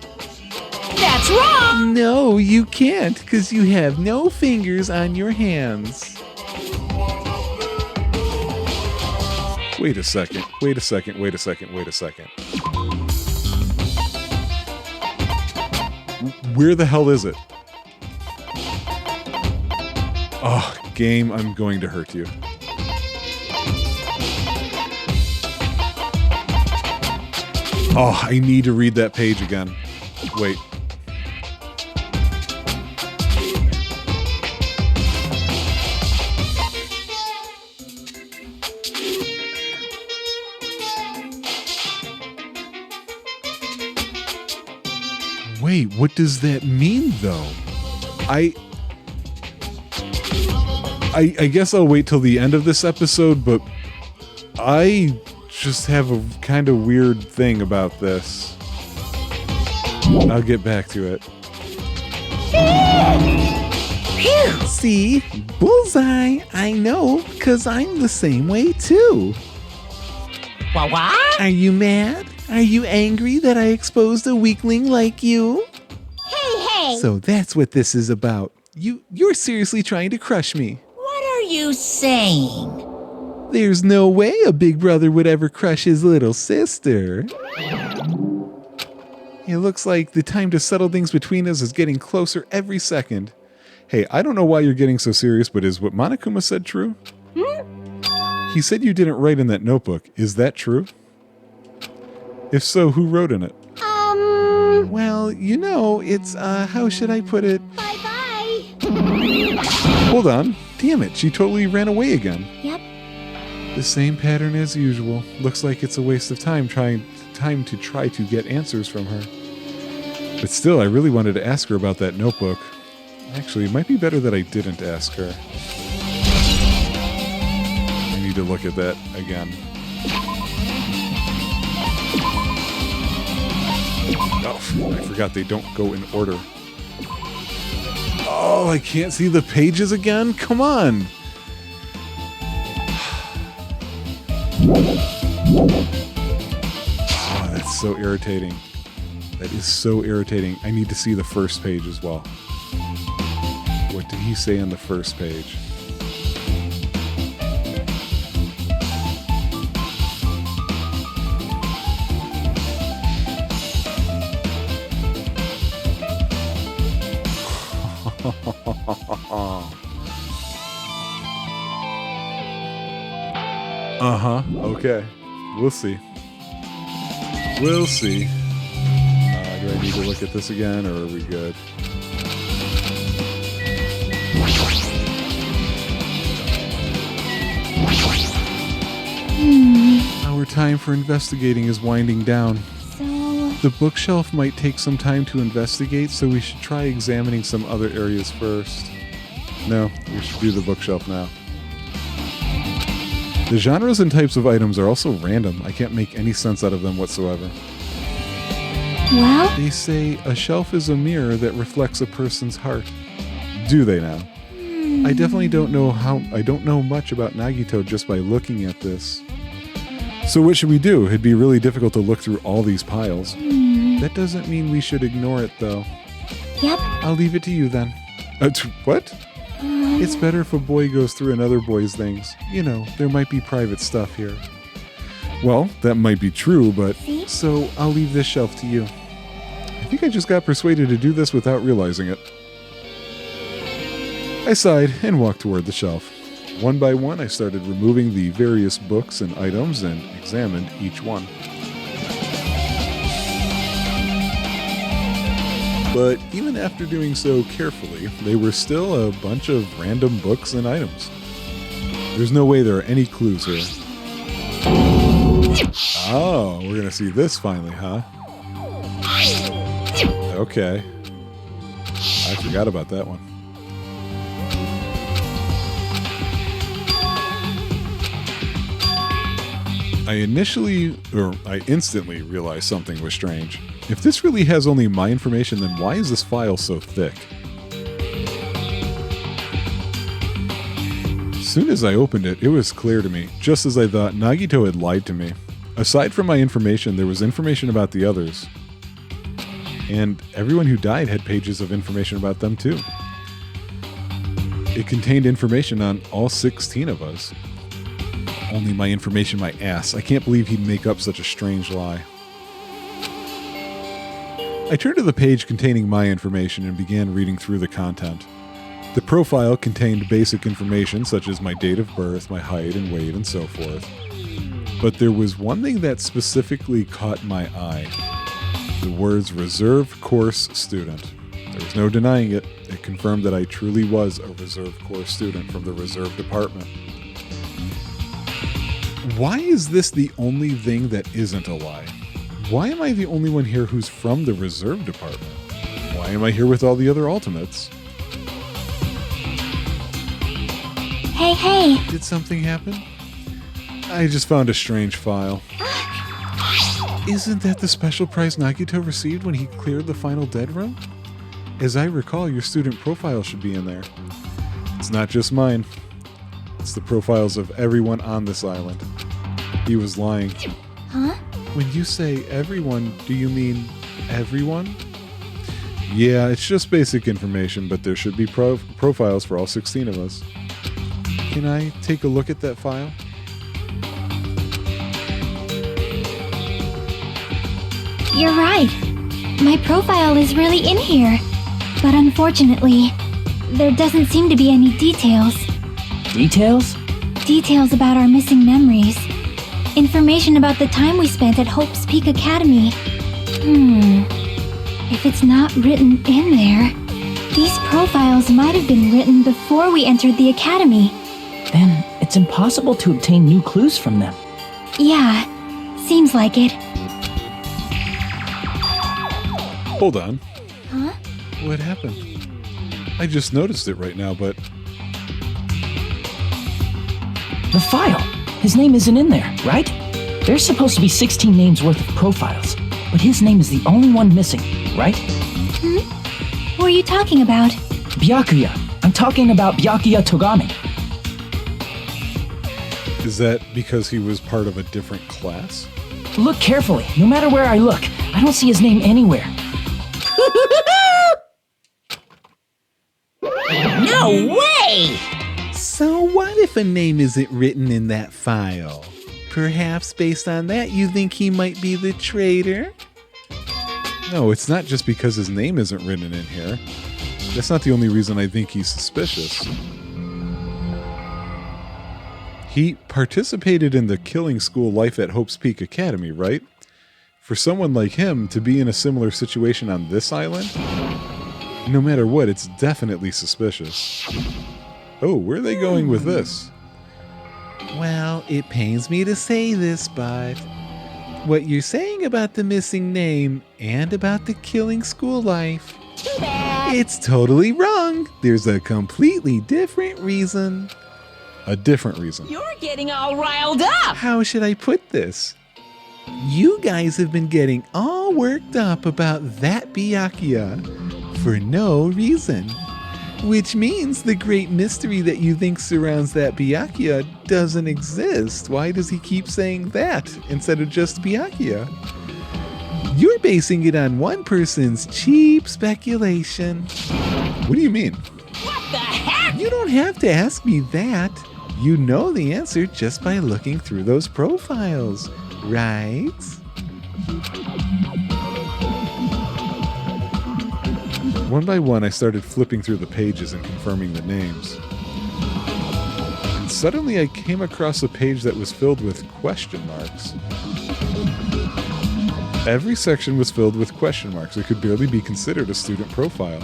That's wrong. No, you can't, because you have no fingers on your hands. Wait a second. Where the hell is it? Oh, game, I'm going to hurt you. Oh, I need to read that page again. Wait. Wait, what does that mean, though? I guess I'll wait till the end of this episode, but I just have a kind of weird thing about this. I'll get back to it. See? Bullseye! I know, because I'm the same way too. What? Are you mad? Are you angry that I exposed a weakling like you? Hey! So that's what this is about. You're seriously trying to crush me. What are you saying? There's no way a big brother would ever crush his little sister. It looks like the time to settle things between us is getting closer every second. Hey, I don't know why you're getting so serious, but is what Monokuma said true? He said you didn't write in that notebook. Is that true? If so, who wrote in it? Well, it's, how should I put it? Bye-bye. Hold on. Damn it, she totally ran away again. Yep. The same pattern as usual. Looks like it's a waste of time to try to get answers from her. But still, I really wanted to ask her about that notebook. Actually, it might be better that I didn't ask her. I need to look at that again. Oh, I forgot they don't go in order. Oh, I can't see the pages again? Come on! Oh, that's so irritating. That is so irritating. I need to see the first page as well. What did he say on the first page? Okay. We'll see. We'll see. Do I need to look at this again, or are we good? Our time for investigating is winding down. So, The bookshelf might take some time to investigate, so we should try examining some other areas first. No, we should do the bookshelf now. The genres and types of items are also random. I can't make any sense out of them whatsoever. well, They say a shelf is a mirror that reflects a person's heart. Do they now? I definitely don't know much about Nagito just by looking at this. So what should we do? It'd be really difficult to look through all these piles. That doesn't mean we should ignore it, though. yep. I'll leave it to you then. What? It's better if a boy goes through another boy's things. There might be private stuff here. Well, that might be true, but... So, I'll leave this shelf to you. I think I just got persuaded to do this without realizing it. I sighed and walked toward the shelf. One by one, I started removing the various books and items and examined each one. But even after doing so carefully, they were still a bunch of random books and items. There's no way there are any clues here. Oh, we're gonna see this finally, huh? Okay. I forgot about that one. I instantly realized something was strange. If this really has only my information, then why is this file so thick? As soon as I opened it, it was clear to me. Just as I thought, Nagito had lied to me. Aside from my information, there was information about the others. And everyone who died had pages of information about them too. It contained information on all 16 of us. Only my information, my ass. I can't believe he'd make up such a strange lie. I turned to the page containing my information and began reading through the content. The profile contained basic information such as my date of birth, my height and weight, and so forth. but there was one thing that specifically caught my eye. The words reserve course student. There was no denying it. It confirmed that I truly was a reserve course student from the reserve department. Why is this the only thing that isn't a lie? Why am I the only one here who's from the reserve department? Why am I here with all the other ultimates? Hey. Did something happen? I just found a strange file. Isn't that the special prize Nagito received when he cleared the final dead room? As I recall, your student profile should be in there. It's not just mine. It's the profiles of everyone on this island. He was lying. Huh? When you say everyone, do you mean everyone? Yeah, it's just basic information, but there should be profiles for all 16 of us. Can I take a look at that file? You're right. My profile is really in here. But unfortunately, there doesn't seem to be any details. Details? Details about our missing memories. Information about the time we spent at Hope's Peak Academy. If it's not written in there, these profiles might have been written before we entered the academy. Then it's impossible to obtain new clues from them. Yeah, seems like it. Hold on. Huh? What happened? I just noticed it right now, but... The file. His name isn't in there, right? There's supposed to be 16 names worth of profiles, but his name is the only one missing, right? What are you talking about? Byakuya. I'm talking about Byakuya Togami. Is that because he was part of a different class? Look carefully. No matter where I look, I don't see his name anywhere. No way! So what if a name isn't written in that file? Perhaps based on that you think he might be the traitor? No, it's not just because his name isn't written in here. That's not the only reason I think he's suspicious. He participated in the killing school life at Hope's Peak Academy, right? For someone like him to be in a similar situation on this island, no matter what, it's definitely suspicious. Oh, where are they going with this? Well, it pains me to say this, but what you're saying about the missing name and about the killing school life, it's totally wrong. There's a completely different reason. A different reason. You're getting all riled up! How should I put this? You guys have been getting all worked up about that Byakuya for no reason. Which means the great mystery that you think surrounds that Byakuya doesn't exist. Why does he keep saying that instead of just Byakuya? You're basing it on one person's cheap speculation. What do you mean? What the heck? You don't have to ask me that. You know the answer just by looking through those profiles, right? One by one, I started flipping through the pages and confirming the names. And suddenly I came across a page that was filled with question marks. Every section was filled with question marks. It could barely be considered a student profile.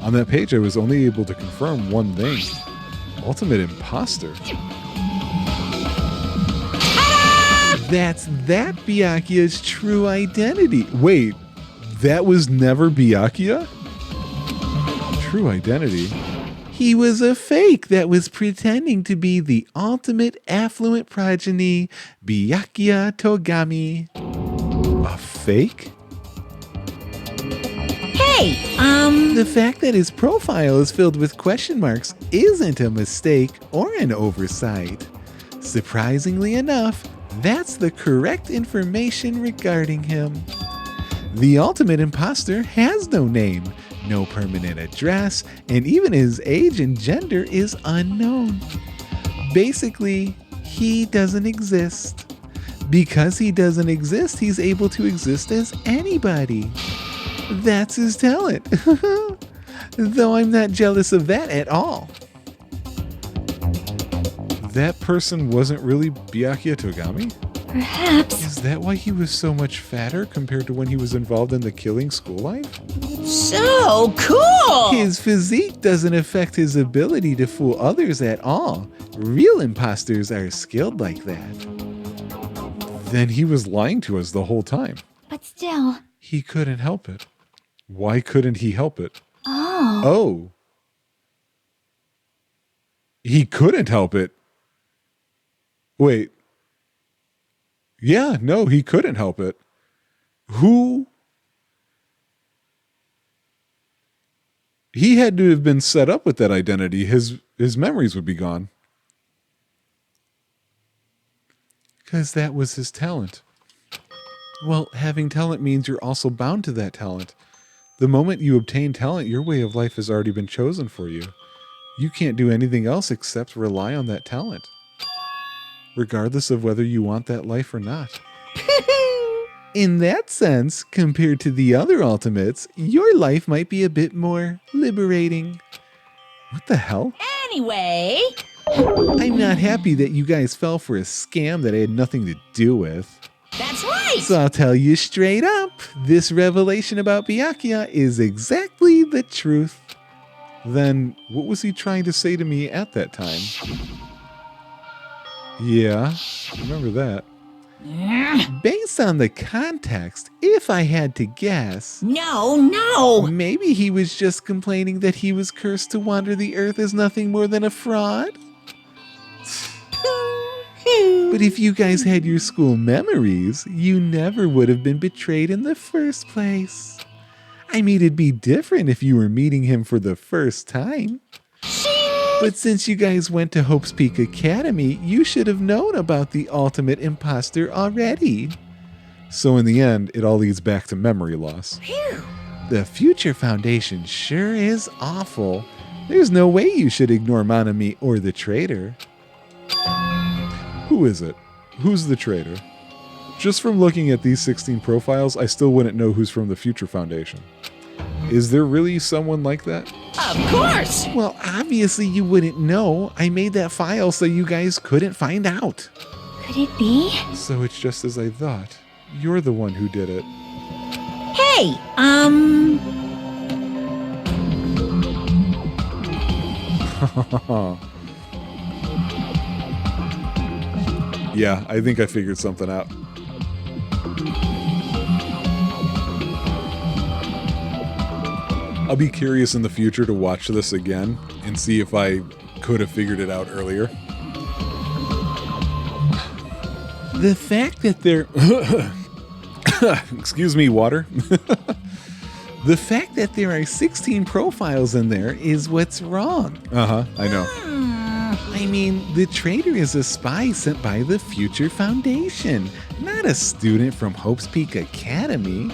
On that page, I was only able to confirm one thing. Ultimate imposter. That's that Byakuya's true identity. Wait, that was never Byakuya? True identity? He was a fake that was pretending to be the ultimate affluent progeny, Byakuya Togami. A fake? Hey, The fact that his profile is filled with question marks isn't a mistake or an oversight. Surprisingly enough, that's the correct information regarding him. The ultimate imposter has no name, no permanent address, and even his age and gender is unknown. Basically, he doesn't exist. Because he doesn't exist, he's able to exist as anybody. That's his talent. Though I'm not jealous of that at all. That person wasn't really Byakuya Togami? Perhaps. Is that why he was so much fatter compared to when he was involved in the killing school life? So cool! His physique doesn't affect his ability to fool others at all. Real imposters are skilled like that. Then he was lying to us the whole time. But still. He couldn't help it. Why couldn't he help it? Oh. Oh. He couldn't help it. Wait. Yeah, no, he couldn't help it. Who? He had to have been set up with that identity. His memories would be gone. Because that was his talent. Well, having talent means you're also bound to that talent. The moment you obtain talent, your way of life has already been chosen for you. You can't do anything else except rely on that talent, regardless of whether you want that life or not. In that sense, compared to the other ultimates, your life might be a bit more liberating. What the hell? Anyway, I'm not happy that you guys fell for a scam that I had nothing to do with. that's right! So I'll tell you straight up, this revelation about Byakuya is exactly the truth. Then what was he trying to say to me at that time? Yeah, I remember that. Based on the context, if I had to guess, No! maybe he was just complaining that he was cursed to wander the earth as nothing more than a fraud? But if you guys had your school memories, you never would have been betrayed in the first place. I mean, it'd be different if you were meeting him for the first time. But since you guys went to Hope's Peak Academy, you should have known about the ultimate imposter already. So in the end, it all leads back to memory loss. The Future Foundation sure is awful. There's no way you should ignore Manami or the traitor. Who is it? Who's the traitor? Just from looking at these 16 profiles, I still wouldn't know who's from the Future Foundation. Is there really someone like that? Of course! Well, obviously you wouldn't know. I made that file so you guys couldn't find out. Could it be? So it's just as I thought. You're the one who did it. Hey, Yeah, I think I figured something out. I'll be curious in the future to watch this again and see if I could have figured it out earlier. The fact that there... Excuse me, water. The fact that there are 16 profiles in there is what's wrong. I know. I mean, the traitor is a spy sent by the Future Foundation, not a student from Hope's Peak Academy.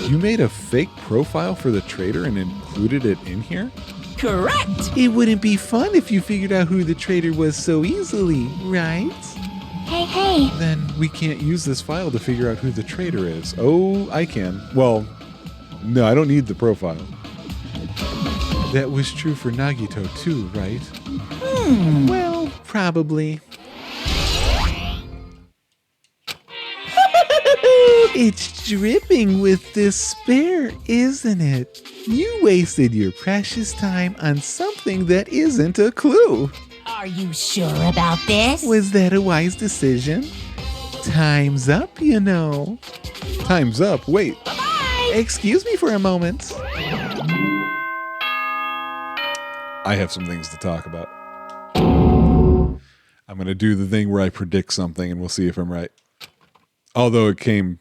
You made a fake profile for the traitor and included it in here? correct! It wouldn't be fun if you figured out who the traitor was so easily, right? Hey. Then we can't use this file to figure out who the traitor is. Oh, I can. Well, no, I don't need the profile. That was true for Nagito too, right? Well, probably. It's dripping with despair, isn't it? You wasted your precious time on something that isn't a clue. Are you sure about this? Was that a wise decision? Time's up, you know. Time's up. Wait. Excuse me for a moment. I have some things to talk about. I'm going to do the thing where I predict something and we'll see if I'm right. Although it came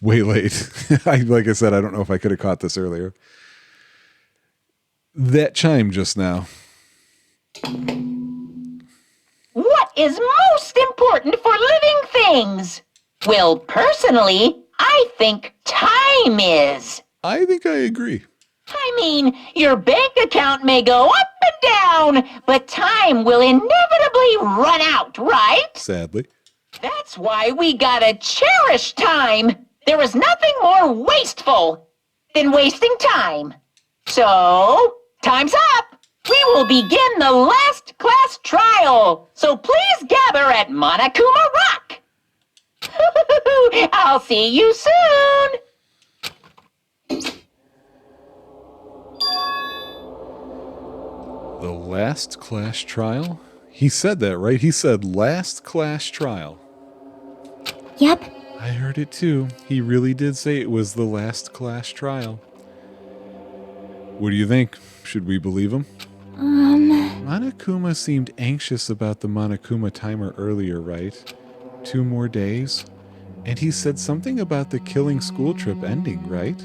way late. Like I said, I don't know if I could have caught this earlier. That chime just now. What is most important for living things? Well, personally, I think time is. I think I agree. I mean, your bank account may go up and down, but time will inevitably run out, right? Sadly. That's why we gotta cherish time. There is nothing more wasteful than wasting time. So, time's up. We will begin the last class trial. So please gather at Monokuma Rock. I'll see you soon! The last class trial? He said that, right? He said last class trial. Yep. I heard it too. He really did say it was the last class trial. What do you think? Should we believe him? Monokuma seemed anxious about the Monokuma timer earlier, right? 2 more days? And he said something about the killing school trip ending, right?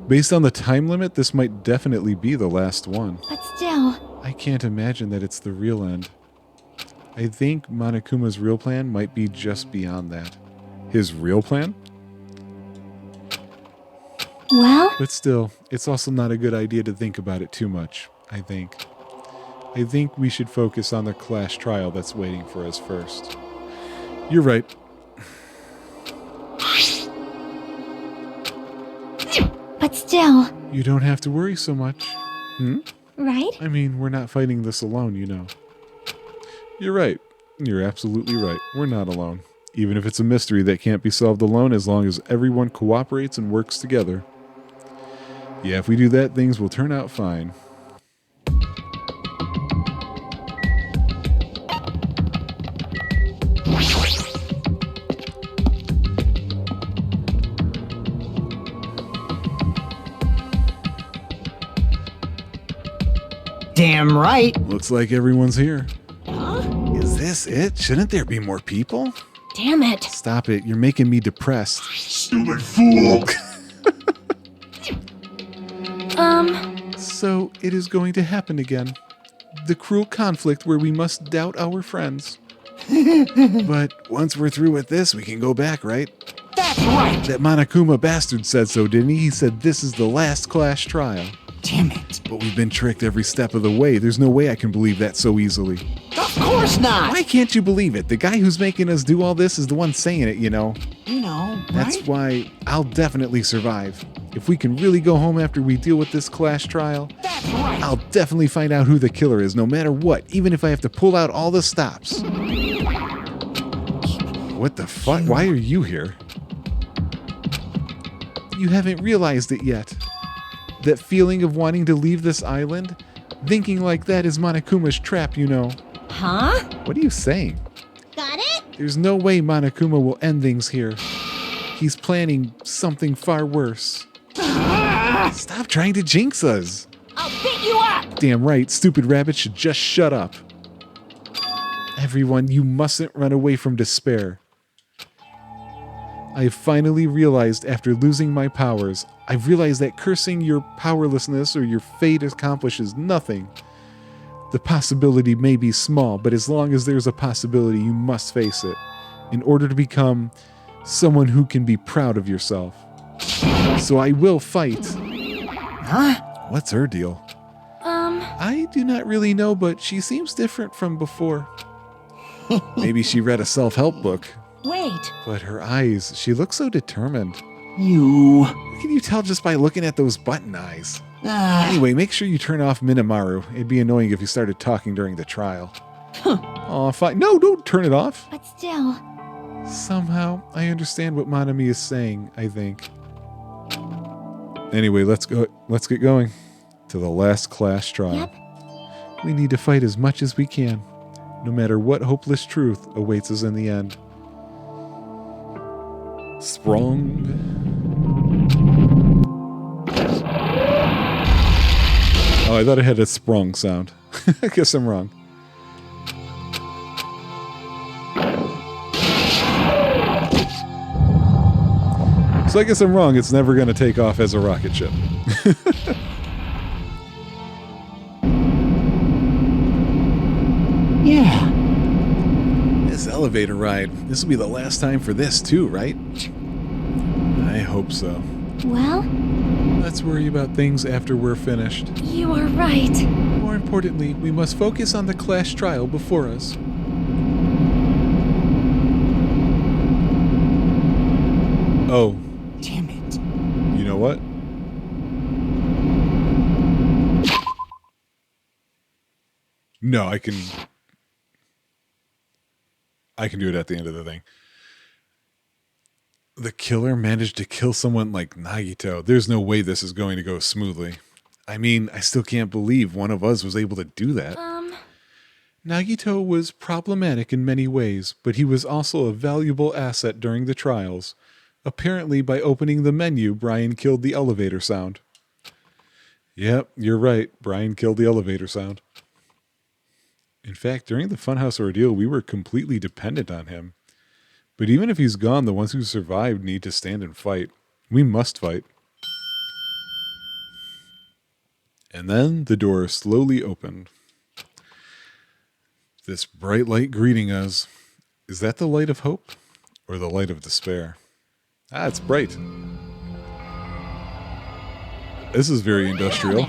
Based on the time limit, this might definitely be the last one. But still. I can't imagine that it's the real end. I think Monokuma's real plan might be just beyond that. His real plan? Well? But still, it's also not a good idea to think about it too much, I think. I think we should focus on the class trial that's waiting for us first. You're right. But still. You don't have to worry so much. Right? I mean, we're not fighting this alone, you know. You're right. You're absolutely right. We're not alone. Even if it's a mystery that can't be solved alone, as long as everyone cooperates and works together. Yeah, if we do that, things will turn out fine. Damn right. Looks like everyone's here. Huh? Is this it? Shouldn't there be more people? Damn it. Stop it. You're making me depressed. Stupid fool! So, it is going to happen again. The cruel conflict where we must doubt our friends. But once we're through with this, we can go back, right? That's right. That Monokuma bastard said so, didn't he? He said this is the last class trial. Damn it. But we've been tricked every step of the way. There's no way I can believe that so easily. Of course not. Why can't you believe it? The guy who's making us do all this is the one saying it, you know. You know, That's right? why I'll definitely survive. If we can really go home after we deal with this class trial, That's right. I'll definitely find out who the killer is, no matter what, even if I have to pull out all the stops. What the fuck? Why are you here? You haven't realized it yet. That feeling of wanting to leave this island? Thinking like that is Monokuma's trap, you know. Huh? What are you saying? Got it? There's no way Monokuma will end things here. He's planning something far worse. Stop trying to jinx us. I'll beat you up! Damn right, stupid rabbit should just shut up. Everyone, you mustn't run away from despair. I have finally realized after losing my powers, I've realized that cursing your powerlessness or your fate accomplishes nothing. The possibility may be small, but as long as there's a possibility, you must face it in order to become someone who can be proud of yourself. So I will fight. Huh? What's her deal? I do not really know, but she seems different from before. Maybe she read a self-help book. Wait. But her eyes, she looks so determined. You. What can you tell just by looking at those button eyes? Ah, Anyway, make sure you turn off Minomaru. It'd be annoying if you started talking during the trial. Aw, fine. No, don't turn it off. But still. Somehow, I understand what Monami is saying, I think. Anyway, let's get going to the last class trial. Yep. We need to fight as much as we can, no matter what hopeless truth awaits us in the end. Sprung. Oh, I thought it had a sprung sound. I guess I'm wrong. So I guess I'm wrong. It's never going to take off as a rocket ship. yeah. This elevator ride, this will be the last time for this too, right? I hope so. Well, Let's worry about things after we're finished. you are right. More importantly, we must focus on the class trial before us. Oh, Damn it. you know what? No, I can do it at the end of the thing. The killer managed to kill someone like Nagito. There's no way this is going to go smoothly. I mean, I still can't believe one of us was able to do that. Nagito was problematic in many ways, but he was also a valuable asset during the trials. Apparently, by opening the menu, Brian killed the elevator sound. Yep, you're right. Brian killed the elevator sound. In fact, during the Funhouse ordeal, we were completely dependent on him. But even if he's gone, the ones who survived need to stand and fight. We must fight. And then the door slowly opened. This bright light greeting us. Is that the light of hope or the light of despair? Ah, it's bright. This is very industrial.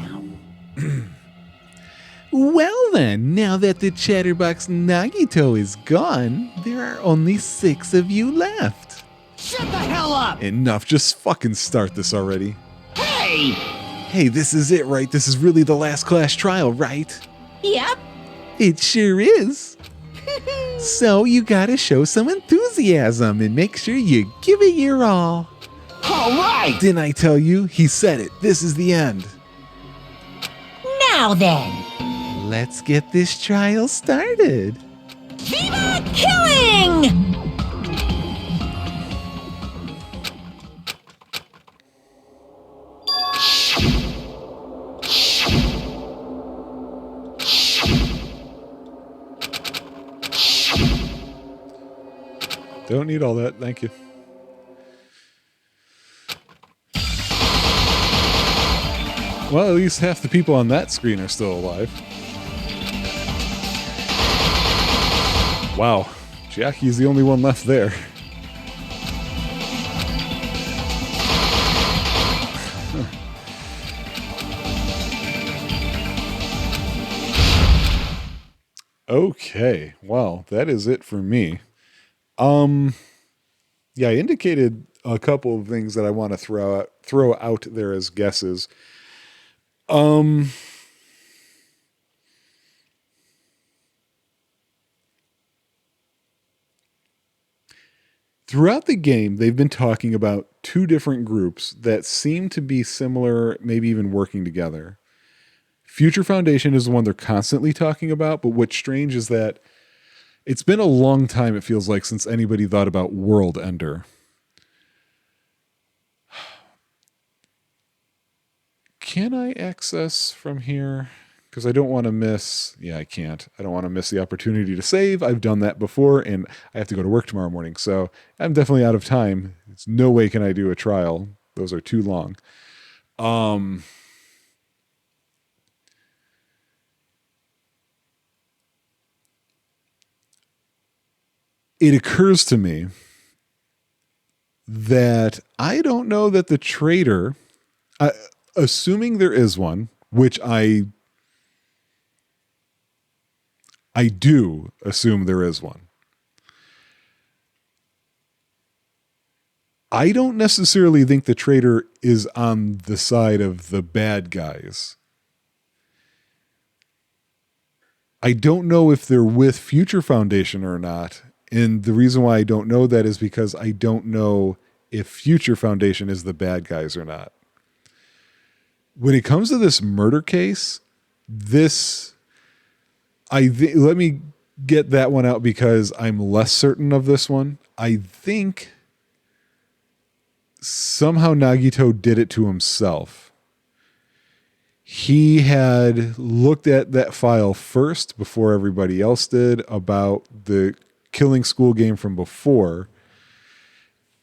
Well then, now that the Chatterbox Nagito is gone, there are only 6 of you left. Shut the hell up! Enough, just fucking start this already. Hey! Hey, this is it, right? This is really the last class trial, right? Yep. It sure is. So you gotta show some enthusiasm and make sure you give it your all. All right! Didn't I tell you? He said it. This is the end. Now then. Let's get this trial started. Viva killing! Don't need all that, thank you. Well, at least half the people on that screen are still alive. Wow, Jackie's the only one left there. Okay, well, that is it for me. Yeah, I indicated a couple of things that I want to throw out there as guesses. Throughout the game, they've been talking about 2 different groups that seem to be similar, maybe even working together. Future Foundation is the one they're constantly talking about, but what's strange is that it's been a long time, it feels like, since anybody thought about World Ender. Can I access from here? Because I don't want to miss... Yeah, I can't. I don't want to miss the opportunity to save. I've done that before, and I have to go to work tomorrow morning, so I'm definitely out of time. There's no way can I do a trial. Those are too long. It occurs to me that I don't know that the traitor, assuming there is one, which I do assume there is one. I don't necessarily think the traitor is on the side of the bad guys. I don't know if they're with Future Foundation or not. And the reason why I don't know that is because I don't know if Future Foundation is the bad guys or not. When it comes to this murder case, let me get that one out because I'm less certain of this one. I think somehow Nagito did it to himself. He had looked at that file first before everybody else did about the Killing School game from before,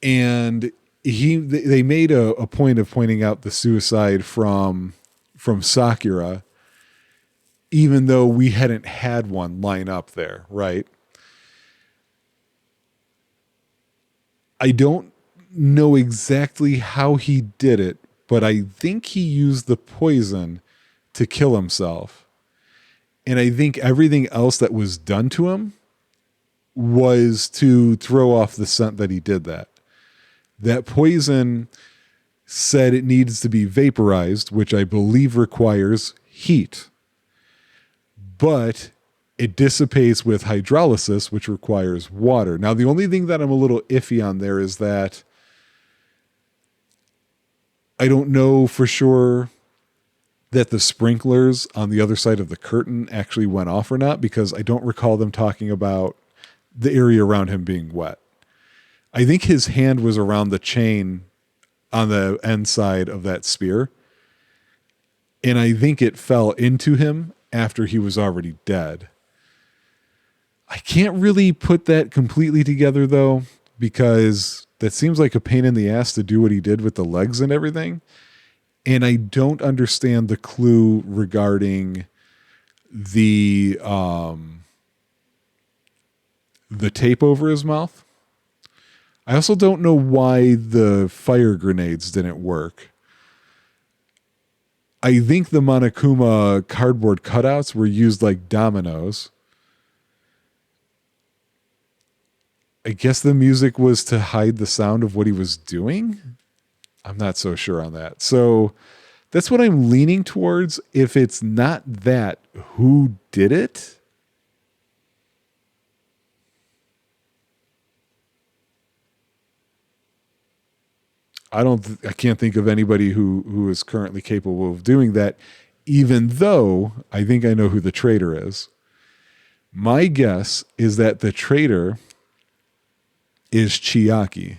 and they made a point of pointing out the suicide from Sakura, even though we hadn't had one line up there, right? I don't know exactly how he did it, but I think he used the poison to kill himself. And I think everything else that was done to him was to throw off the scent that he did that. That poison said it needs to be vaporized, which I believe requires heat. But it dissipates with hydrolysis, which requires water. Now, the only thing that I'm a little iffy on there is that I don't know for sure that the sprinklers on the other side of the curtain actually went off or not, because I don't recall them talking about the area around him being wet. I think his hand was around the chain on the end side of that spear, and I think it fell into him after he was already dead. I can't really put that completely together, though, because that seems like a pain in the ass to do what he did with the legs and everything. And I don't understand the clue regarding the tape over his mouth. I also don't know why the fire grenades didn't work. I think the Monokuma cardboard cutouts were used like dominoes. I guess the music was to hide the sound of what he was doing. I'm not so sure on that. So that's what I'm leaning towards. If it's not that, who did it? I can't think of anybody who is currently capable of doing that, even though I think I know who the traitor is. My guess is that the traitor is Chiaki.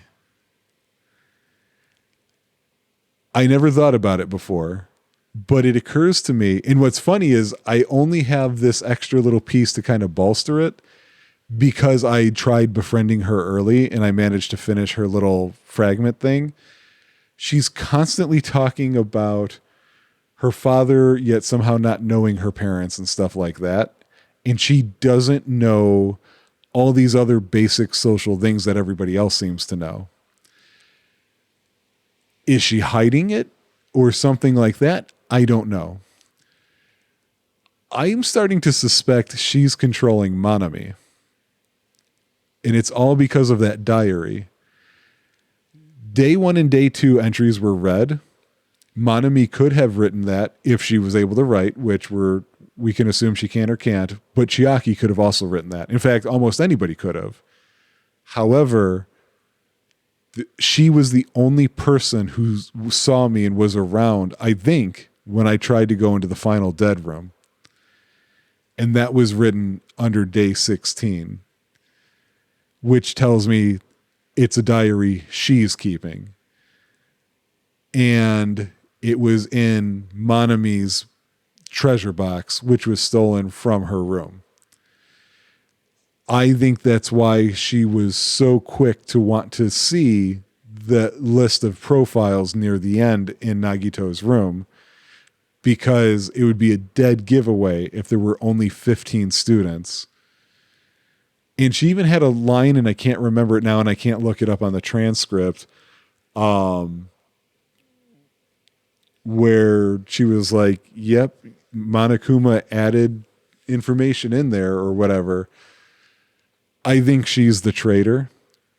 I never thought about it before, but it occurs to me. And what's funny is I only have this extra little piece to kind of bolster it because I tried befriending her early and I managed to finish her little fragment thing. She's constantly talking about her father, yet somehow not knowing her parents and stuff like that. And she doesn't know all these other basic social things that everybody else seems to know. Is she hiding it or something like that? I don't know. I'm starting to suspect she's controlling Manami. And it's all because of that diary. Day 1 and day 2 entries were read. Manami could have written that if she was able to write, which we can assume she can or can't, but Chiaki could have also written that. In fact, almost anybody could have. However, she was the only person who saw me and was around, I think, when I tried to go into the final dead room. And that was written under day 16, which tells me it's a diary she's keeping. And it was in Manami's treasure box, which was stolen from her room. I think that's why she was so quick to want to see the list of profiles near the end in Nagito's room, because it would be a dead giveaway if there were only 15 students. And she even had a line, and I can't remember it now, and I can't look it up on the transcript, where she was like, yep, Monokuma added information in there or whatever. I think she's the traitor,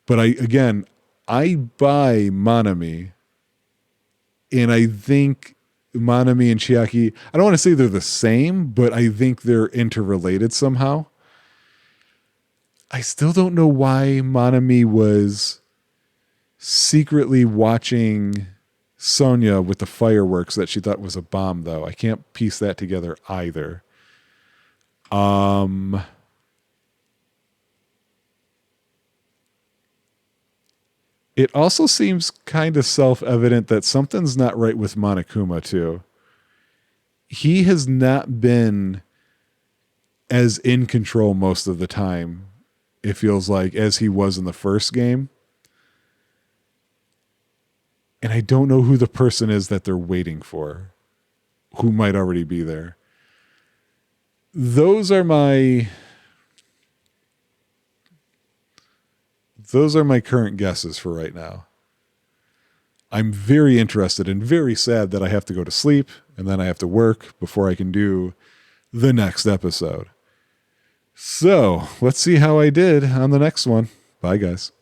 but I buy Manami, and I think Manami and Chiaki, I don't want to say they're the same, but I think they're interrelated somehow. I still don't know why Manami was secretly watching Sonia with the fireworks that she thought was a bomb, though. I can't piece that together either. It also seems kind of self-evident that something's not right with Monokuma, too. He has not been as in control most of the time, it feels like, as he was in the first game. And I don't know who the person is that they're waiting for, who might already be there. Those are my current guesses for right now. I'm very interested and very sad that I have to go to sleep and then I have to work before I can do the next episode. So let's see how I did on the next one. Bye, guys.